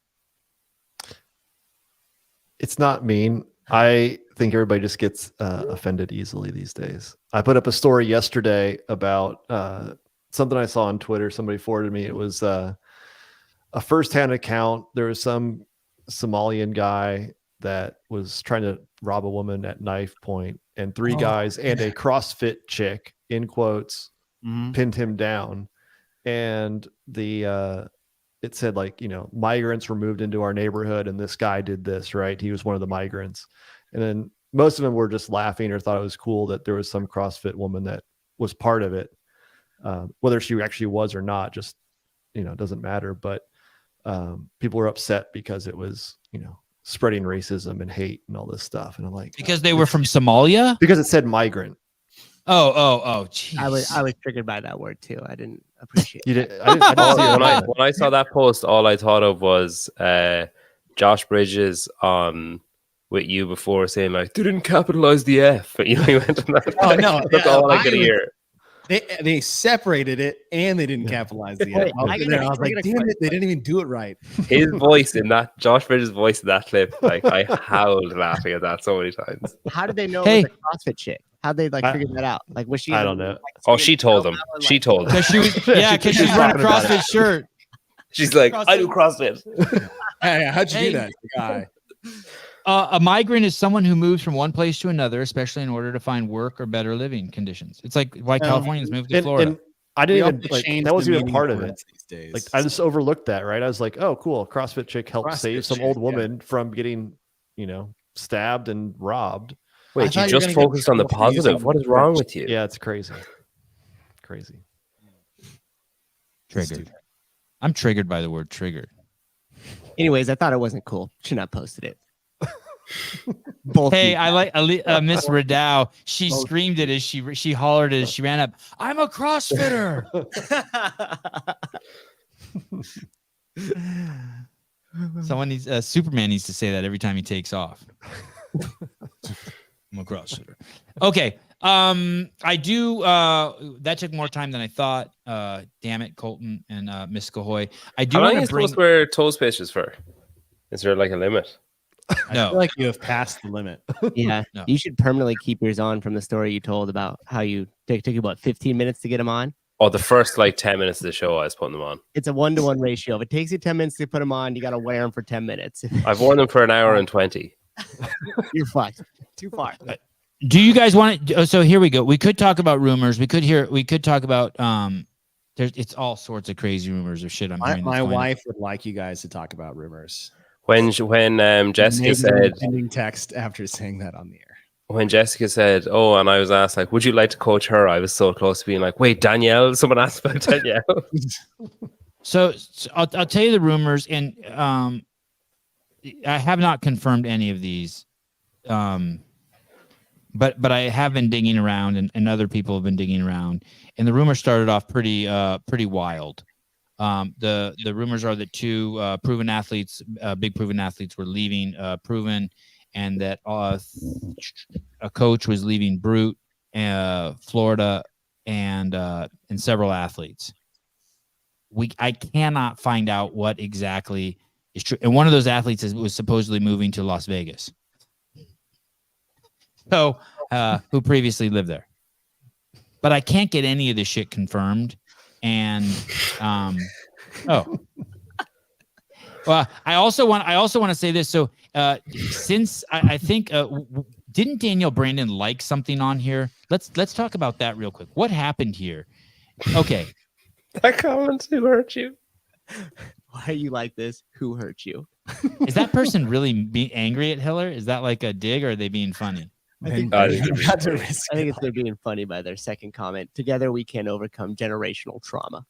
It's not mean. I think everybody just gets offended easily these days. I put up a story yesterday about something I saw on Twitter. Somebody forwarded me. It was a firsthand account. There was some Somalian guy that was trying to rob a woman at knife point, and three guys and a CrossFit chick, in quotes, pinned him down. And it said, like, migrants were moved into our neighborhood and this guy did this, right? He was one of the migrants. And then most of them were just laughing or thought it was cool that there was some CrossFit woman that was part of it. Whether she actually was or not, just it doesn't matter. But people were upset because it was, spreading racism and hate and all this stuff. And I'm like, because they were from Somalia? Because it said migrant. Oh, geez. I was triggered by that word too. I didn't appreciate You it. did. I didn't see it. When I saw that post, all I thought of was Josh Bridges on with you before saying like they didn't capitalize the F. He went on that. Oh no, That's all I could hear. They separated it and they didn't capitalize the F. I was like, damn it, they didn't even do it right. His voice in that, Josh Bridges' voice in that clip, like I howled laughing at that so many times. How did they know Hey. it was a CrossFit chick? How'd they figure that out? Like, was she? I don't know. Oh, she told him. She told him. Because she's wearing a CrossFit shirt. She's like, I do CrossFit. Hey, how'd you Hey. do that, guy? A migrant is someone who moves from one place to another, especially in order to find work or better living conditions. It's like why Californians moved to Florida. And I didn't even that wasn't even part of it. These days. Like I just overlooked that, right? I was like, oh, cool. CrossFit chick helped save some old woman from getting, stabbed and robbed. Wait, thought you you were just gonna get focused on the trouble for using positive. What is wrong with you? Yeah, it's crazy. Crazy. Triggered. I'm triggered by the word triggered. Anyways, I thought it wasn't cool. Should not posted it. Both. Hey, people. I like Miss Radow. She screamed it as she hollered as she ran up. I'm a CrossFitter. Someone needs Superman needs to say that every time he takes off. I'm a CrossFitter. Okay. I do that took more time than I thought. Damn it, Colton and Miss Cahoy. I do How long are want you to bring supposed to wear toe spaces for? Is there like a limit? I feel like you have passed the limit. Yeah, No. you should permanently keep yours on from the story you told about how you took you about 15 minutes to get them on. Oh, the first like 10 minutes of the show, I was putting them on. It's a 1-to-1 ratio. If it takes you 10 minutes to put them on, you got to wear them for 10 minutes. I've worn them for an hour and 20. You're fucked. Too far. Do you guys want to? So here we go. We could talk about rumors. We could talk about it's all sorts of crazy rumors of shit. I'm hearing. My wife would like you guys to talk about rumors. When Jessica Maybe said sending text after saying that on the air. when Jessica said, "Oh," and I was asked like, "Would you like to coach her?" I was so close to being like, "Wait, Danielle." Someone asked about Danielle. So I'll tell you the rumors, and I have not confirmed any of these, but I have been digging around, and other people have been digging around, and the rumors started off pretty wild. The rumors are that two proven athletes, big proven athletes, were leaving Proven, and that a coach was leaving Brute, Florida, and several athletes. I cannot find out what exactly is true. And one of those athletes was supposedly moving to Las Vegas. So, who previously lived there. But I can't get any of this shit confirmed. And well, I also want to say this. So, since I think didn't Danielle Brandon like something on here? Let's talk about that real quick. What happened here? Okay. That comment, who hurt you? Why are you like this? Who hurt you? Is that person really angry at Hiller? Is that like a dig, or are they being funny? I think it's they're being funny by their second comment. Together we can overcome generational trauma.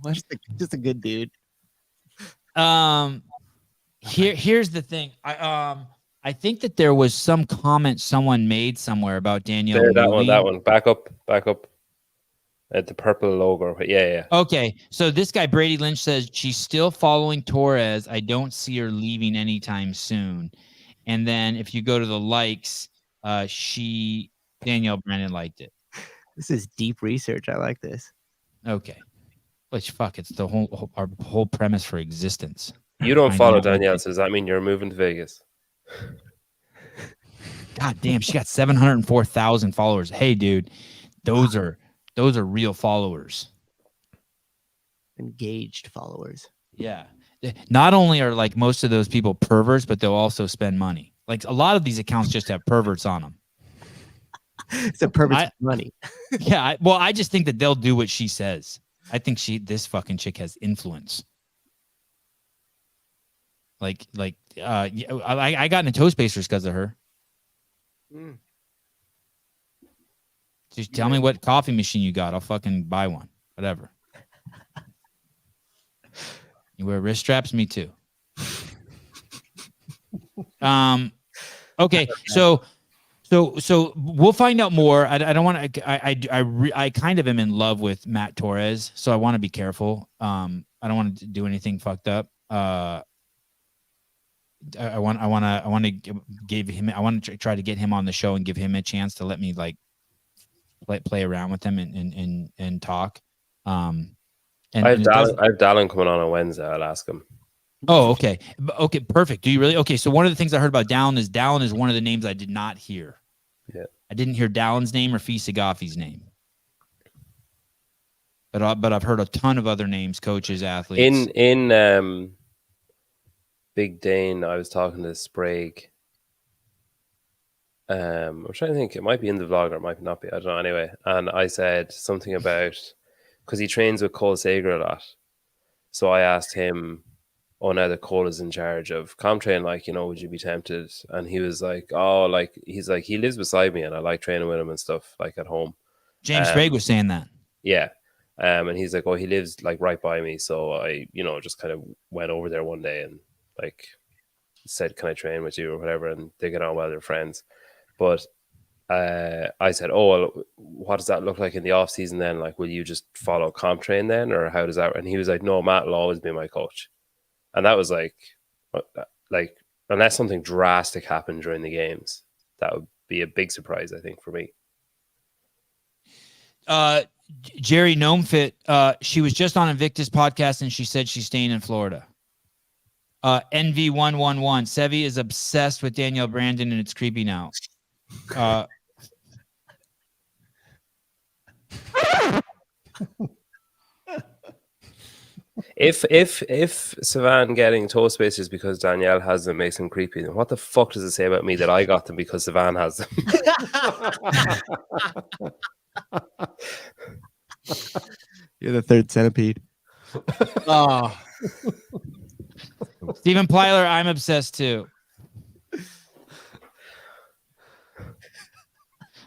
Just a good dude. Here's the thing. I think that there was some comment someone made somewhere about Danielle. There, that one. Back up. At the purple logo. Yeah. Okay, so this guy Brady Lynch says she's still following Torres. I don't see her leaving anytime soon. And then if you go to the likes, Danielle Brandon liked it. This is deep research. I like this. Okay, which fuck, it's our whole premise for existence. You don't follow Danielle, so does that mean you're moving to Vegas? God damn, she got 704,000 followers. Hey, dude, those are real followers. Engaged followers. Yeah. Not only are like most of those people perverts, but they'll also spend money. Like a lot of these accounts just have perverts on them. It's a pervert's money. Yeah. I just think that they'll do what she says. I think this fucking chick has influence. I got into toe spacers because of her. Just tell me what coffee machine you got. I'll fucking buy one. Whatever. You wear wrist straps? Me too. Okay, so we'll find out more. I don't want to. I kind of am in love with Matt Torres, so I want to be careful. I don't want to do anything fucked up. I want to give him. I want to try to get him on the show and give him a chance to let me like play around with him and talk. I have Dallin coming on Wednesday. I'll ask him. Oh, okay. Okay, perfect. Do you really? Okay, so one of the things I heard about Dallin is one of the names I did not hear. Yeah. I didn't hear Dallin's name or Fee Sagaffi's name. But I've heard a ton of other names, coaches, athletes. In Big Dane, I was talking to Sprague. I'm trying to think. It might be in the vlog or it might not be. I don't know. Anyway, and I said something about because he trains with Cole Sager a lot. So I asked him, "Oh, now that Cole is in charge of ComTrain, like, you know, would you be tempted?" And he was like, "Oh, like he's like he lives beside me, and I like training with him and stuff, like at home." James Sprague was saying that. Yeah. And he's like, "Oh, he lives like right by me." So I, you know, just kind of went over there one day and like said, "Can I train with you?" or whatever. And they get on well, they're friends. But I said, "Oh, well, what does that look like in the off season then? Like, will you just follow ComTrain then, or how does that?" And he was like, "No, Matt will always be my coach." And that was like unless something drastic happened during the games, that would be a big surprise, I think, for me. Jerry Gnomefit, she was just on Invictus podcast and she said she's staying in Florida. NV111, Sevi is obsessed with Danielle Brandon and it's creepy now. If Sevan getting toe spacers because Danielle has them makes him creepy, then what the fuck does it say about me that I got them because Sevan has them? You're the third centipede. Oh, Stephen Plyler, I'm obsessed too.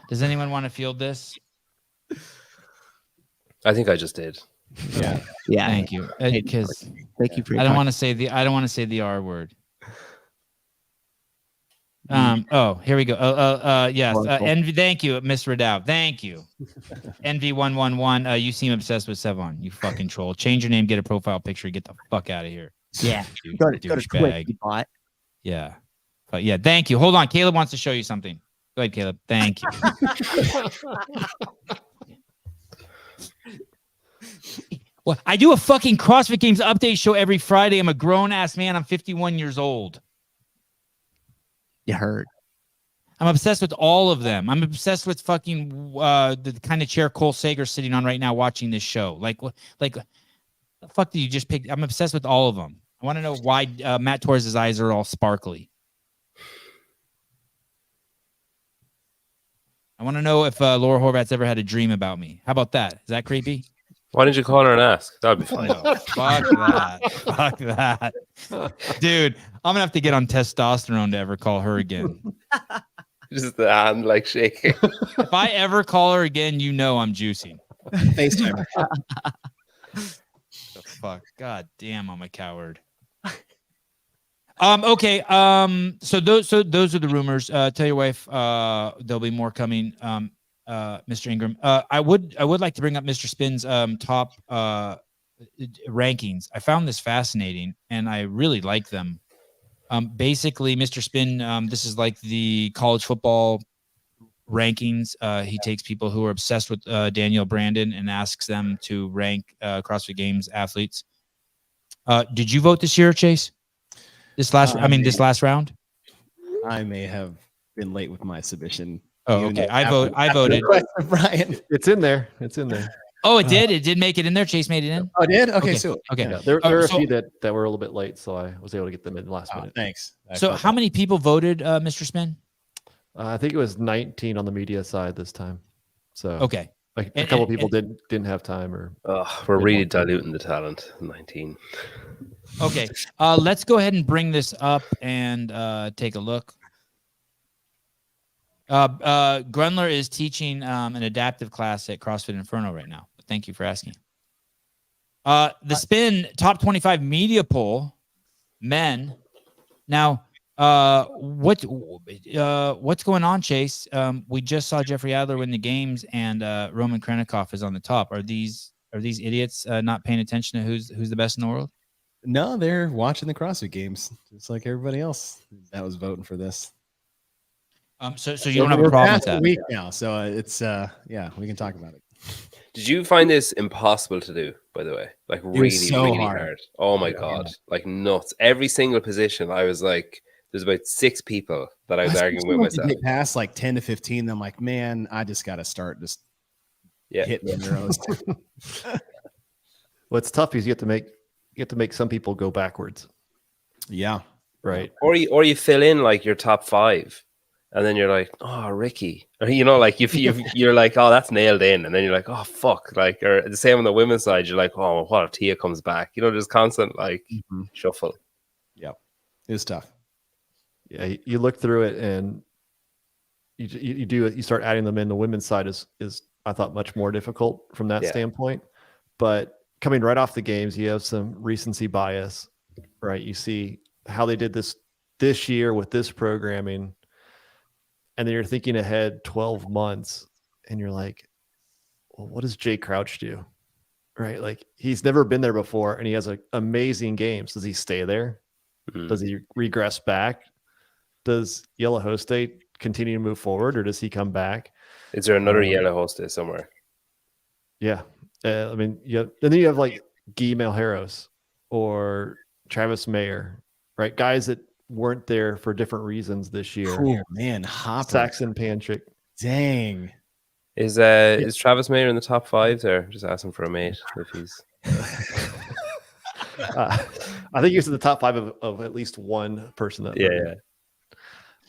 Does anyone want to field this? I think I just did. yeah. Yeah. Thank you. Because Thank you for your I don't time. want to say the R word. Oh, here we go. Yes. Envy. Thank you, Miss Redow. Thank you. NV111. You seem obsessed with Sevan. You fucking troll. Change your name. Get a profile picture. Get the fuck out of here. Yeah. You Go to douchebag. Quick, you bot. Yeah. But yeah. Thank you. Hold on. Caleb wants to show you something. Go ahead, Caleb. Thank you. Well, I do a fucking CrossFit Games update show every Friday. I'm a grown ass man. I'm 51 years old. You heard. I'm obsessed with all of them. I'm obsessed with fucking the kind of chair Cole Sager's sitting on right now watching this show. Like the fuck did you just pick? I'm obsessed with all of them. I want to know why Matt Torres' eyes are all sparkly. I want to know if Laura Horvath's ever had a dream about me. How about that? Is that creepy? Why didn't you call her and ask? That would be fine. No, fuck that. Fuck that. Dude, I'm going to have to get on testosterone to ever call her again. Just the hand like shaking. If I ever call her again, you know I'm juicing. FaceTime. The fuck. God damn, I'm a coward. Okay. So those are the rumors. Tell your wife there'll be more coming. Mr. Ingram. I would like to bring up Mr. Spin's top rankings. I found this fascinating and I really like them. Basically, Mr. Spin, this is like the college football rankings. He takes people who are obsessed with Danielle Brandon and asks them to rank CrossFit Games athletes. Did you vote this year, Chase? This last round? I may have been late with my submission. Oh, okay. I voted. Brian. It's in there. Oh, it did. It did make it in there. Chase made it in. Oh, it did? Okay, Okay. so Okay. Yeah, there are a few that were a little bit late, so I was able to get them in last minute. Thanks. So how many people voted, Mr. Spin? I think it was 19 on the media side this time. So Okay. like a couple people didn't have time or. We're really diluting the talent. 19. Okay. Let's go ahead and bring this up and take a look. Grunler is teaching an adaptive class at CrossFit Inferno right now. Thank you for asking. The spin top 25 media poll, men. Now, what's going on, Chase? We just saw Jeffrey Adler win the games, and Roman Krennikov is on the top. Are these idiots not paying attention to who's the best in the world? No, they're watching the CrossFit Games just like everybody else that was voting for this. So you don't have a problem with that? Week now, so it's yeah, we can talk about it. Did you find this impossible to do, by the way? Like really, so really hard. hard. Oh my God. Like nuts. Every single position, I was like, there's about 6 people that I was arguing with myself. Get past like 10 to 15. I'm like, man, I just got to start just hitting arrows. Well, it's tough because you have to make some people go backwards. Yeah. Right. Or you fill in like your top 5. And then you're like, oh, Ricky, or like you're like, oh, that's nailed in, and then you're like, oh, fuck, like, or the same on the women's side, you're like, oh, what if Tia comes back? Just constant like shuffle. Yep, it's tough. Yeah, you look through it and you do it. You start adding them in. The women's side is I thought much more difficult from that standpoint. But coming right off the games, you have some recency bias, right? You see how they did this year with this programming. And then you're thinking ahead 12 months and you're like, well, what does Jay Crouch do? Right? Like he's never been there before and he has amazing games. Does he stay there? Mm-hmm. Does he regress back? Does Yellow Hostate continue to move forward or does he come back? Is there another Yellow Hostate somewhere? Yeah. I mean, and then you have like Guy Malheiros or Travis Mayer, right? Guys that weren't there for different reasons this year. Cool, man. Hopper. Saxon Panchik. Dang. Is Travis Mayer in the top 5 there? Just asking for a mate if he's. I think he's in the top 5 of at least one person.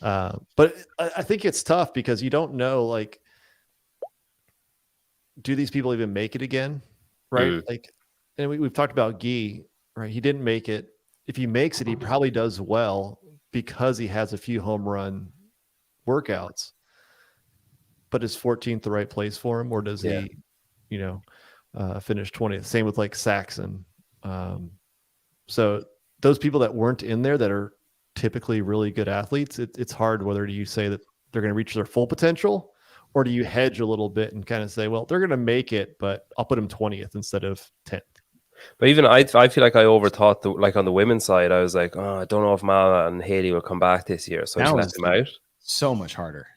But I think it's tough because you don't know, like, do these people even make it again? Right? Like, and we've talked about Guy, right? He didn't make it. If he makes it, he probably does well because he has a few home run workouts. But is 14th the right place for him, or does he, finish 20th? Same with like Saxon. So those people that weren't in there that are typically really good athletes, it's hard whether do you say that they're going to reach their full potential, or do you hedge a little bit and kind of say, well, they're going to make it, but I'll put them 20th instead of 10th. But even I feel like I overthought like on the women's side, I was like, oh, I don't know if Mal and Haley will come back this year, so I just left them out. So much harder.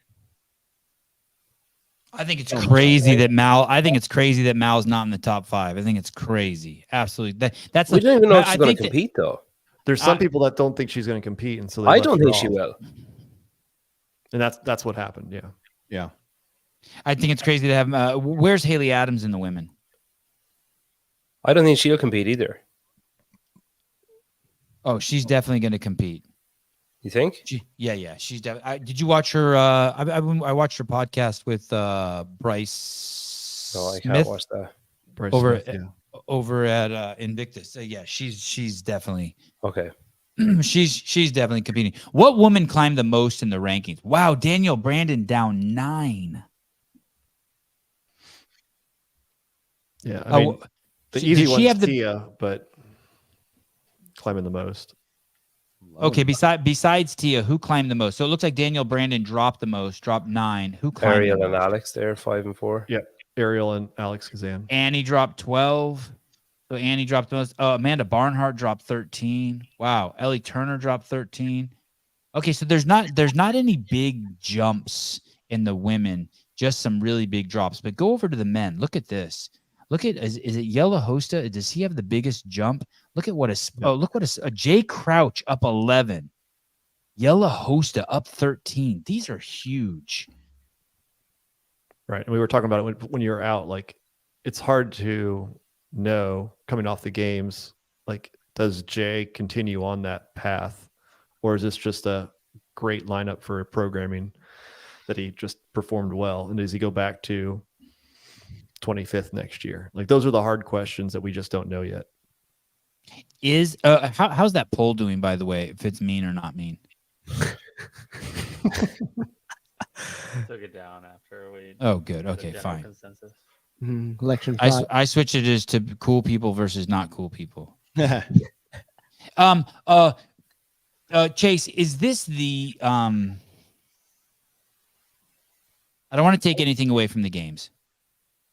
I think it's crazy that Mal. I think it's crazy that Mal's not in the top 5. I think it's crazy. Absolutely. That's. We don't even know if she's going to compete though. There's some people that don't think she's going to compete, and so I don't think she will. And that's what happened. Yeah. Yeah. I think it's crazy to have. Where's Haley Adams in the women? I don't think she'll compete either. Oh, she's definitely going to compete. You think? Yeah. She's definitely. Did you watch her? I watched her podcast with Bryce. No, I can't watch that. Bryce over at Invictus. Yeah, she's definitely okay. she's definitely competing. What woman climbed the most in the rankings? Wow, Danielle Brandon down 9. Yeah, I mean, the easy one's Tia, but climbing the most. Okay, besides Tia, who climbed the most? So it looks like Danielle Brandon dropped the most, dropped 9. Who climbed Ariel the and most? Alex there, 5 and 4. Yep, Ariel and Alex Kazan. Annie dropped 12. So Annie dropped the most. Amanda Barnhart dropped 13. Wow, Ellie Turner dropped 13. Okay, so there's not any big jumps in the women, just some really big drops. But go over to the men. Look at this. Look at is it Yellow Hosta? Does he have the biggest jump? Look at what a Jay Crouch up 11. Yellow Hosta up 13. These are huge. Right. And we were talking about it when you're out, like it's hard to know coming off the games, like does Jay continue on that path, or is this just a great lineup for programming that he just performed well? And does he go back to 25th next year? Like those are the hard questions that we just don't know yet. Is how's that poll doing, by the way, if it's mean or not mean? Took it down after we good. Okay, fine. Consensus. Election. I switch it as to cool people versus not cool people. Chase, is this the I don't want to take anything away from the games.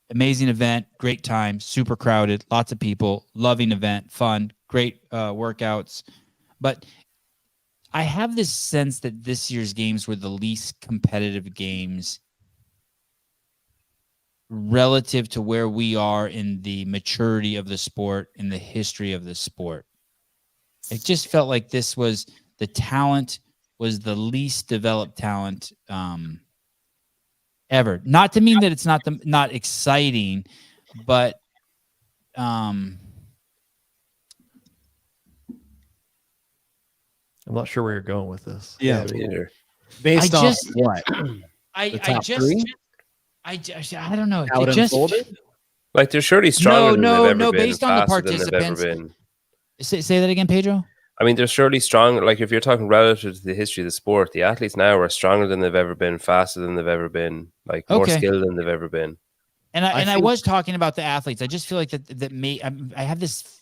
Amazing event, great time, super crowded, lots of people, loving event, fun, great workouts. But I have this sense that this year's games were the least competitive games relative to where we are in the maturity of the sport, in the history of the sport. It just felt like this was the talent was the least developed talent ever. Not to mean that it's not exciting, but I'm not sure where you're going with this. Yeah, based off just, what? I don't know. How it unfolded? Like they're surely stronger than they've ever been. Based on the faster than they've ever participants. been. Say that again, Pedro. I mean, they're surely stronger. Like if you're talking relative to the history of the sport, the athletes now are stronger than they've ever been, faster than they've ever been, like more skilled than they've ever been. And I was talking about the athletes. I just feel like I have this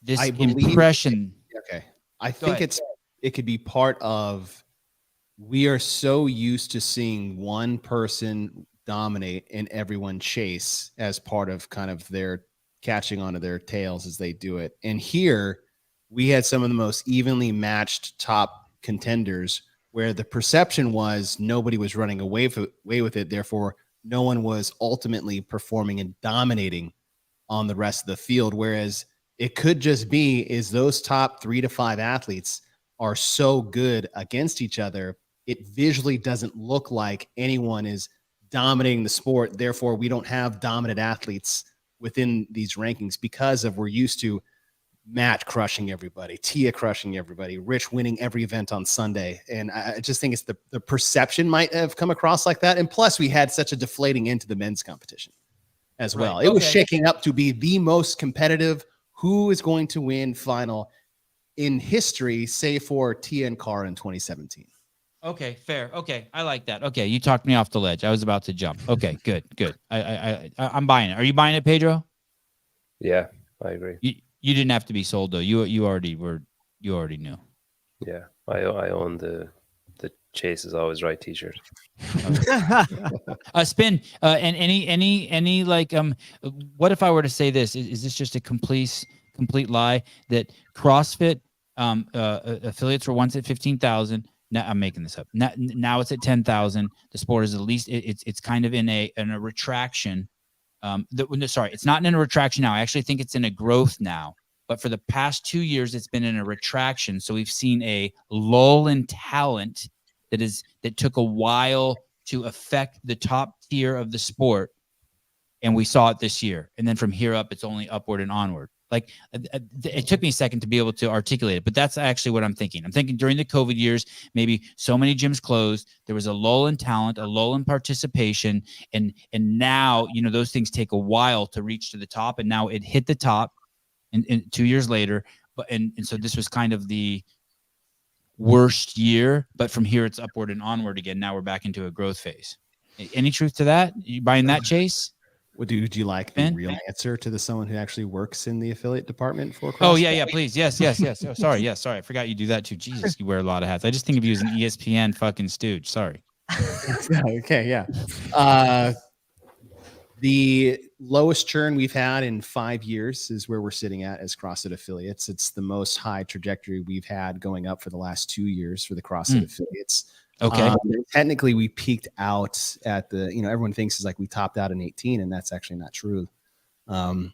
impression. Okay, I think it could be part of. We are so used to seeing one person dominate and everyone chase as part of kind of their catching onto their tails as they do it. And here we had some of the most evenly matched top contenders where the perception was nobody was running away with it. Therefore, no one was ultimately performing and dominating on the rest of the field. Whereas it could just be is those top 3 to 5 athletes are so good against each other. It visually doesn't look like anyone is dominating the sport. Therefore, we don't have dominant athletes within these rankings because we're used to Matt crushing everybody, Tia crushing everybody, Rich winning every event on Sunday. And I just think it's the perception might have come across like that. And plus we had such a deflating into the men's competition as well. It was shaking up to be the most competitive. Who is going to win final in history, say for Tia and Cara in 2017. Okay, fair. Okay, I like that. Okay, you talked me off the ledge. I was about to jump. Okay, good. I'm buying it. Are you buying it, Pedro? Yeah, I agree. You didn't have to be sold though. You already knew. Yeah, I own the Chase is always right t-shirt. Spin. And any like what if I were to say this? Is this just a complete lie that CrossFit affiliates were once at 15,000? Now I'm making this up. Now it's at 10,000. The sport is at least it's kind of in a retraction. Sorry, it's not in a retraction now. I actually think it's in a growth now. But for the past 2 years, it's been in a retraction. So we've seen a lull in talent that took a while to affect the top tier of the sport, and we saw it this year. And then from here up, it's only upward and onward. Like it took me a second to be able to articulate it, but that's actually what I'm thinking. I'm thinking during the COVID years, maybe so many gyms closed, there was a lull in talent, a lull in participation, and now those things take a while to reach to the top, and now it hit the top, and 2 years later, and so this was kind of the worst year, but from here it's upward and onward again. Now we're back into a growth phase. Any truth to that? You buying that, Chase? Would you like the real answer to someone who actually works in the affiliate department for CrossFit? Oh, yeah, please. Yes. Oh, sorry. I forgot you do that too. Jesus, you wear a lot of hats. I just think of you as an ESPN fucking stooge. Sorry. Okay, yeah. The lowest churn we've had in 5 years is where we're sitting at as CrossFit affiliates. It's the most high trajectory we've had going up for the last 2 years for the CrossFit affiliates. Okay. Technically, we peaked out at everyone thinks is like we topped out in 18, and that's actually not true. And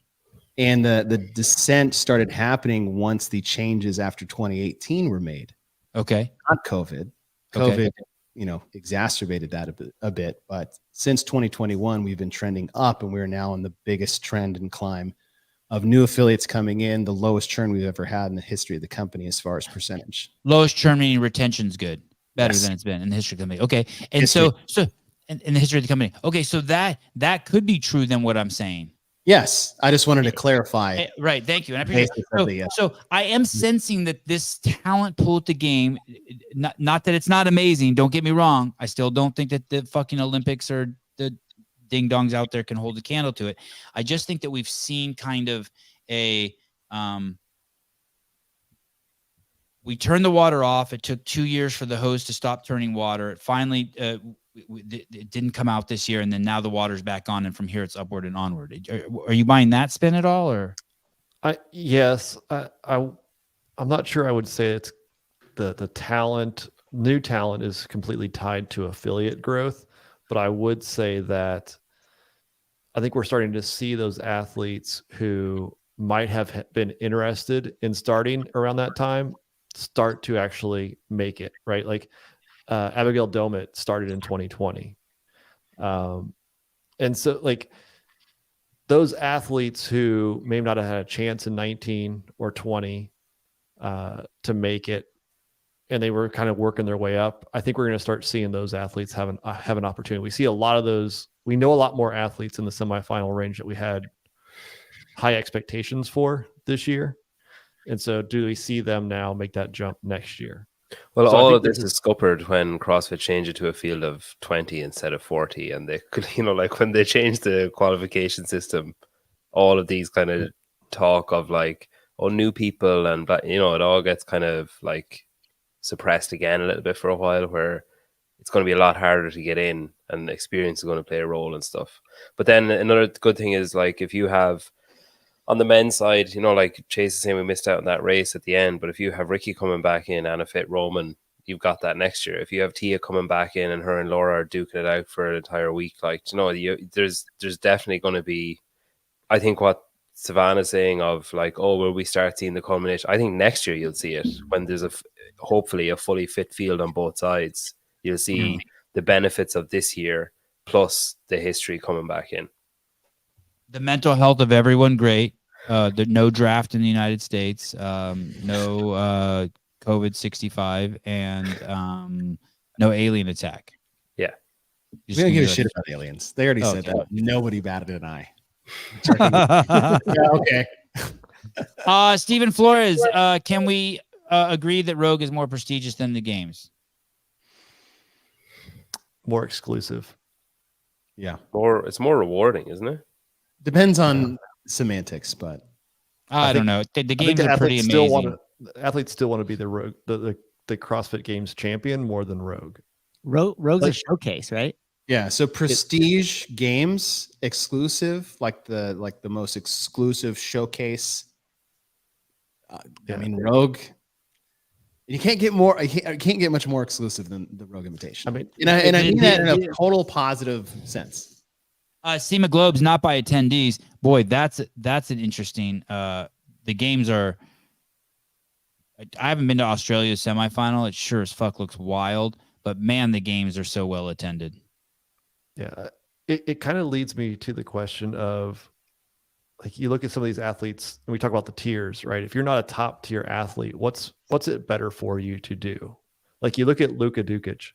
the descent started happening once the changes after 2018 were made. Okay. Not COVID. COVID, exacerbated that a bit. But since 2021, we've been trending up, and we're now in the biggest trend and climb of new affiliates coming in, the lowest churn we've ever had in the history of the company as far as percentage. Lowest churn meaning retention's good. Better than it's been in the history of the company. Okay. And so in the history of the company. Okay. So that could be true than what I'm saying. Yes. I just wanted to clarify. Right. Thank you. And I appreciate so I am sensing that this talent pool at the game, not that it's not amazing. Don't get me wrong. I still don't think that the fucking Olympics are the ding dongs out there can hold a candle to it. I just think that we've seen kind of a we turned the water off. It took 2 years for the hose to stop turning water. It finally it didn't come out this year, and then now the water's back on, and from here it's upward and onward. Are you buying that spin at all, or? Yes, I'm not sure I would say it's the talent. New talent is completely tied to affiliate growth, but I would say that I think we're starting to see those athletes who might have been interested in starting around that time start to actually make it, right? Like Abigail Domit started in 2020. And so like those athletes who may not have had a chance in 19 or 20 to make it, and they were kind of working their way up, I think we're going to start seeing those athletes have an opportunity. We see a lot of those. We know a lot more athletes in the semifinal range that we had high expectations for this year. And so do we see them now make that jump next year? Well, So all of this is scuppered when CrossFit changed it to a field of 20 instead of 40. And they could, like when they changed the qualification system, all of these kind of talk of like, oh, new people and, it all gets kind of like suppressed again a little bit for a while, where it's going to be a lot harder to get in and experience is going to play a role and stuff. But then another good thing is like if you have on the men's side, like Chase is saying, we missed out on that race at the end. But if you have Ricky coming back in and a fit Roman, you've got that next year. If you have Tia coming back in and her and Laura are duking it out for an entire week, like, there's definitely going to be, I think what Sevan is saying of like, oh, will we start seeing the culmination? I think next year you'll see it when there's hopefully a fully fit field on both sides. You'll see the benefits of this year plus the history coming back in. The mental health of everyone, great. No draft in the United States, no COVID 65, and no alien attack. Yeah. We don't give a shit about aliens. They already said that. Nobody batted an eye. Yeah, okay. Stephen Flores, can we agree that Rogue is more prestigious than the games? More exclusive. Yeah. It's more rewarding, isn't it? Depends on semantics, but I don't know. The games are pretty amazing. Athletes still want to be the Rogue, the CrossFit Games champion more than Rogue. Rogue's a showcase, right? Yeah. So prestige games exclusive, like the most exclusive showcase. I mean, Rogue. You can't get more. I can't get much more exclusive than the Rogue Invitation. I mean, and I mean that in a total positive sense. SEMA Globes not by attendees. Boy, that's an interesting. The games are. I haven't been to Australia's semifinal. It sure as fuck looks wild, but man, the games are so well attended. Yeah, it kind of leads me to the question of, like, you look at some of these athletes, and we talk about the tiers, right? If you're not a top tier athlete, what's it better for you to do? Like, you look at Luka Dukic,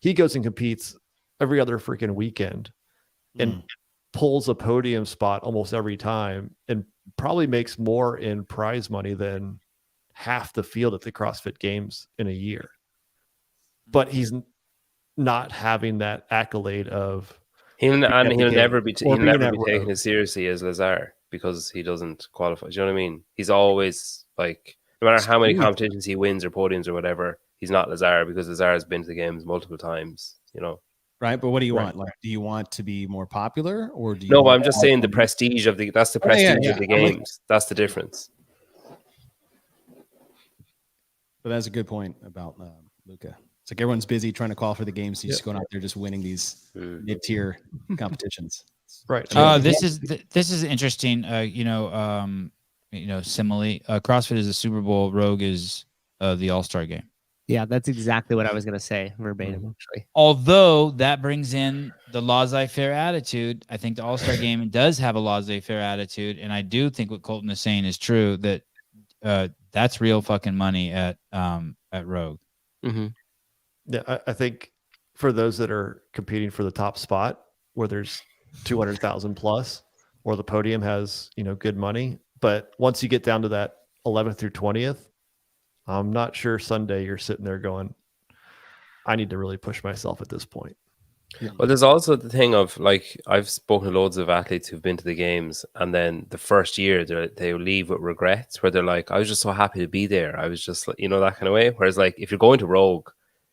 he goes and competes every other freaking weekend, and pulls a podium spot almost every time, and probably makes more in prize money than half the field at the CrossFit Games in a year. But he's not having that accolade of he'll never be taken as seriously as Lazar because he doesn't qualify. Do you know what I mean? He's always like, no matter how many competitions he wins or podiums or whatever, he's not Lazar because Lazar has been to the games multiple times. Right, but what do you want? Like, do you want to be more popular, or do you? No, I'm just saying the prestige of the. That's the prestige of the games. That's the difference. But that's a good point about Luka. It's like everyone's busy trying to call for the games. He's just going out there just winning these mid-tier competitions. Right. This is interesting. Simile. CrossFit is a Super Bowl. Rogue is the All-Star game. Yeah, that's exactly what I was going to say verbatim, actually. Although that brings in the laissez-faire attitude, I think the All-Star game does have a laissez-faire attitude, and I do think what Colton is saying is true, that that's real fucking money at Rogue. Mm-hmm. Yeah, I think for those that are competing for the top spot, where there's 200,000 plus, or the podium has good money, but once you get down to that 11th through 20th. I'm not sure Sunday you're sitting there going, I need to really push myself at this point. Well, there's also the thing of like I've spoken to loads of athletes who've been to the games, and then the first year they leave with regrets, where they're like, "I was just so happy to be there. I was just, you know, that kind of way." Whereas, like, if you're going to Rogue,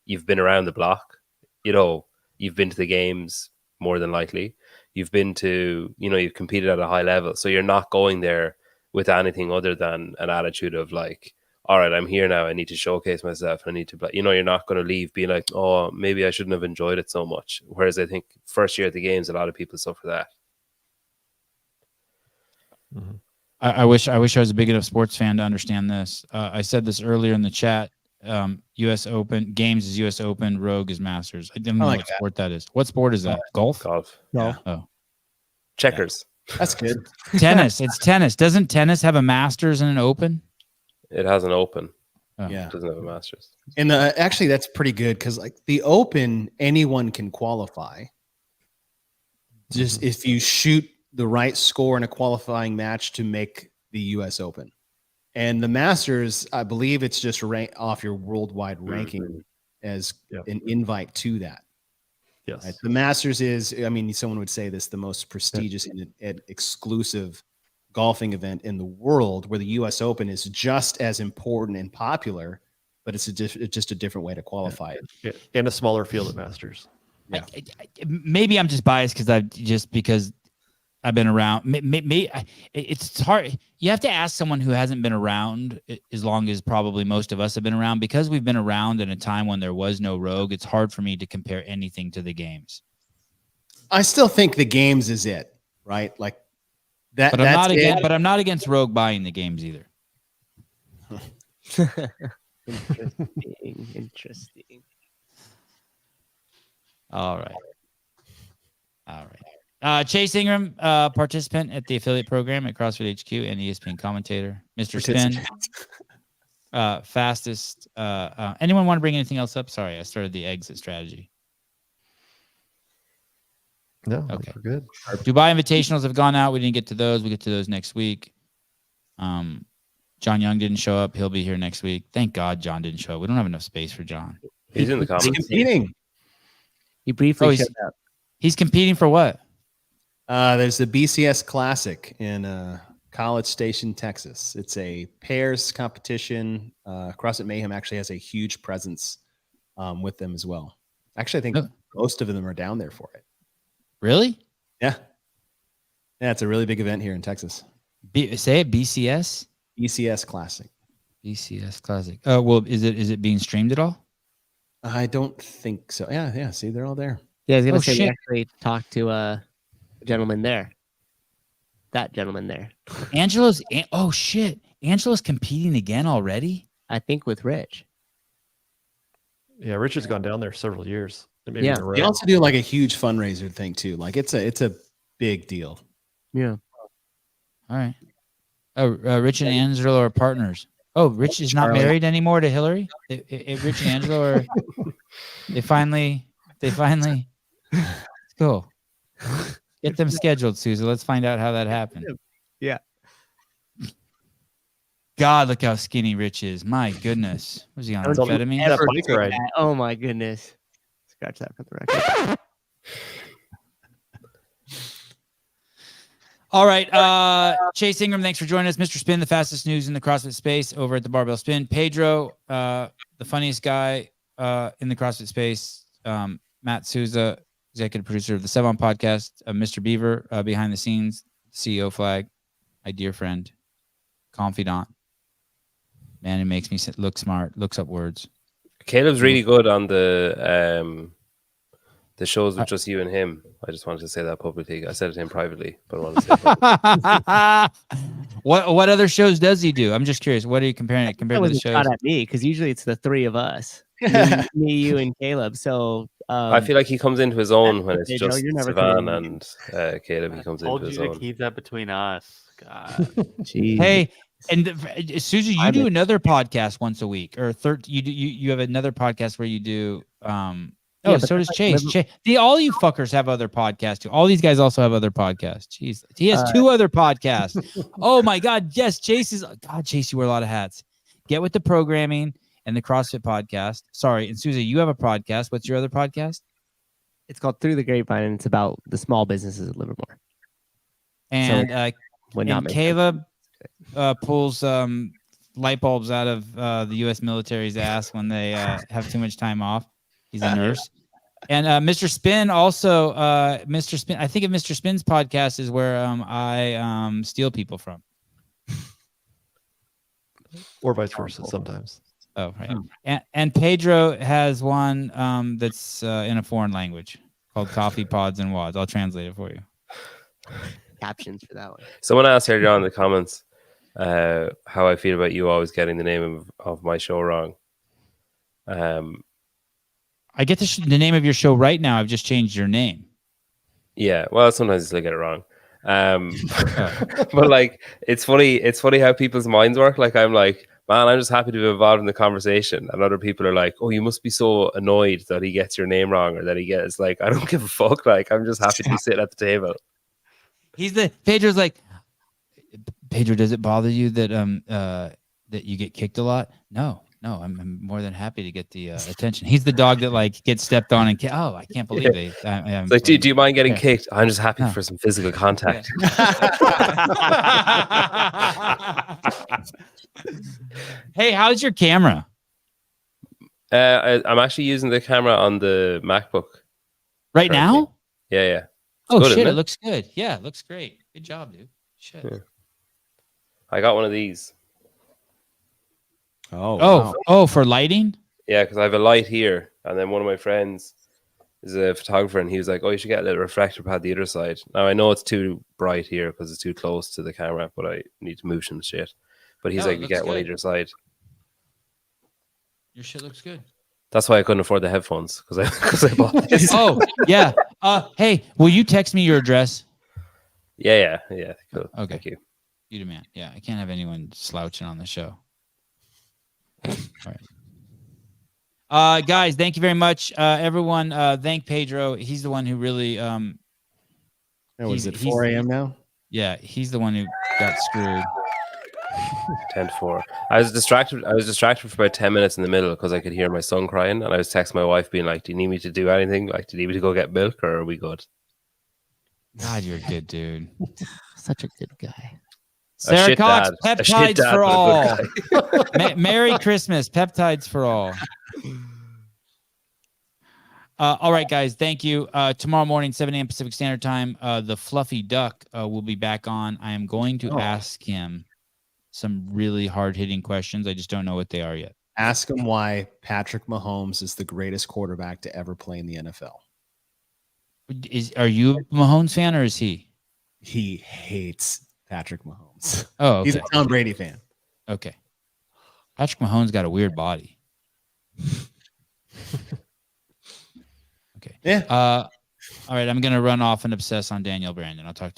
you've been around the block. You know, you've been to the games more than likely. You've been to, you know, you've competed at a high level, so you're not going there with anything other than an attitude of like, all right, I'm here now. I need to showcase myself. I need to, you know, you're not going to leave being like, oh, maybe I shouldn't have enjoyed it so much. Whereas I think first year at the games, a lot of people suffer that. Mm-hmm. I wish I was a big enough sports fan to understand this. I said this earlier in the chat. U.S. Open games is U.S. Open. Rogue is Masters. I didn't know what sport that is. What sport is that? Golf. Golf. Yeah. Oh, checkers. Yeah. That's good. Tennis. It's tennis. Doesn't tennis have a Masters and an Open? It has an Open. Oh. Yeah. It doesn't have a Masters. And actually, that's pretty good because like the Open, anyone can qualify. Just if you shoot the right score in a qualifying match to make the U.S. Open. And the Masters, I believe it's just off your worldwide ranking as an invite to that. Yes. Right? The Masters is, I mean, someone would say this, the most prestigious and exclusive golfing event in the world, where the U.S. Open is just as important and popular, but it's just a different way to qualify it. Yeah. And a smaller field at Masters. Yeah. Maybe I'm just biased because I've been around. Maybe it's hard. You have to ask someone who hasn't been around as long as probably most of us have been around, because we've been around in a time when there was no Rogue. It's hard for me to compare anything to the games. I still think the games is it, right? Like that. But I'm not against Rogue buying the games either. Interesting. All right. Chase Ingram, participant at the affiliate program at CrossFit HQ and ESPN commentator. Mr. Spin, fastest. Anyone want to bring anything else up? Sorry, I started the exit strategy. No, okay, we're good. Dubai invitationals have gone out. We didn't get to those. We'll get to those next week. John Young didn't show up. He'll be here next week. Thank God John didn't show up. We don't have enough space for John. He's in the comments. He's competing. He briefly showed up. He's competing for what? There's the BCS Classic in College Station, Texas. It's a pairs competition. CrossFit Mayhem actually has a huge presence with them as well. Actually, I think most of them are down there for it. Really? Yeah. Yeah, it's a really big event here in Texas. Say it, BCS? BCS Classic. BCS Classic. Oh, well, is it being streamed at all? I don't think so. Yeah. See, they're all there. Yeah, I was going to say, we actually talked to a gentleman there. That gentleman there. Angelo's competing again already? I think with Rich. Yeah, Rich has gone down there several years. They also do like a huge fundraiser thing too. Like it's a big deal. Yeah. All right. Oh, Rich and Angelo are partners. Oh, Rich is not married anymore to Hillary? Rich and Angelo are they finally cool. Get them scheduled, Susan. Let's find out how that happened. Yeah. God, look how skinny Rich is. My goodness. Was he on amphetamine? Oh my goodness. Scratch that for the record. All right. Chase Ingram, thanks for joining us. Mr. Spin, the fastest news in the CrossFit space over at the Barbell Spin. Pedro, the funniest guy in the CrossFit space. Matt Souza, executive producer of the Sevan Podcast. Mr. Beaver, behind the scenes, CEO flag, my dear friend, confidant. Man, it makes me look smart, looks up words. Caleb's really good on the shows with just you and him. I just wanted to say that publicly. I said it to him privately, but I want to say it publicly. What other shows does he do? I'm just curious. What are you comparing it compared to the shows? Not at me, because usually it's the three of us. me, you, and Caleb. So I feel like he comes into his own when it's Pedro, just Sevan and Caleb. He comes into his own. To keep that between us. God. Hey, and Susie, you do another podcast once a week, or you have another podcast where you do. So does Chase. All you fuckers have other podcasts too. All these guys also have other podcasts. Jeez, he has two other podcasts. Oh my God, yes, Chase, you wear a lot of hats. Get with the programming and the CrossFit podcast. Sorry, and Susie, you have a podcast. What's your other podcast? It's called Through the Grapevine, and it's about the small businesses of Livermore. And Would not and make Caleb pulls light bulbs out of the U.S. military's ass when they have too much time off. He's a nurse. And Mr. Spin also, Mr. Spin, I think of Mr. Spin's podcast is where I steal people from. Or vice versa sometimes. Oh, right. And Pedro has one that's in a foreign language called Coffee Pods and Wads. I'll translate it for you. Captions for that one. Someone asked earlier on in the comments how I feel about you always getting the name of my show wrong. I get the name of your show right now. I've just changed your name. Yeah, well, sometimes I still get it wrong. But like, it's funny how people's minds work. Like, I'm like, man, I'm just happy to be involved in the conversation. And other people are like, oh, you must be so annoyed that he gets your name wrong or that he gets, like, I don't give a fuck. Like, I'm just happy to be sitting at the table. Pedro's like, Pedro, does it bother you that that you get kicked a lot? No, I'm more than happy to get the attention. He's the dog that like gets stepped on and I can't believe it. It's like, do you mind getting kicked? I'm just happy for some physical contact. Hey, how's your camera? I'm actually using the camera on the MacBook right now. Yeah. Oh good, shit, it looks good. Yeah, it looks great. Good job, dude. Shit. Yeah. I got one of these. Oh, for lighting? Yeah, because I have a light here, and then one of my friends is a photographer, and he was like, "Oh, you should get a little reflector pad the other side." Now I know it's too bright here because it's too close to the camera, but I need to move some shit. But he's like, "You get one either side." Your shit looks good. That's why I couldn't afford the headphones because I bought this. Oh yeah. Hey, will you text me your address? Yeah. Cool. Okay. Thank you. You the man. Yeah, I can't have anyone slouching on the show. All right. Guys, thank you very much. Everyone, thank Pedro. He's the one who really was it 4 a.m. now? Yeah, he's the one who got screwed. 10-4. I was distracted for about 10 minutes in the middle because I could hear my son crying, and I was texting my wife being like, "Do you need me to do anything? Like, do you need me to go get milk, or are we good?" God, you're a good dude. Such a good guy. Sarah Cox, peptides for all. Merry Christmas, peptides for all. All right, guys, thank you. Tomorrow morning, 7 a.m. Pacific Standard Time, the Fluffy Duck will be back on. I am going to ask him some really hard-hitting questions. I just don't know what they are yet. Ask him why Patrick Mahomes is the greatest quarterback to ever play in the NFL. Are you a Mahomes fan or is he? He hates Patrick Mahomes. Oh, okay. He's a Tom Brady fan. Okay. Patrick Mahomes got a weird body. Okay. Yeah. All right. I'm going to run off and obsess on Danielle Brandon. I'll talk to you.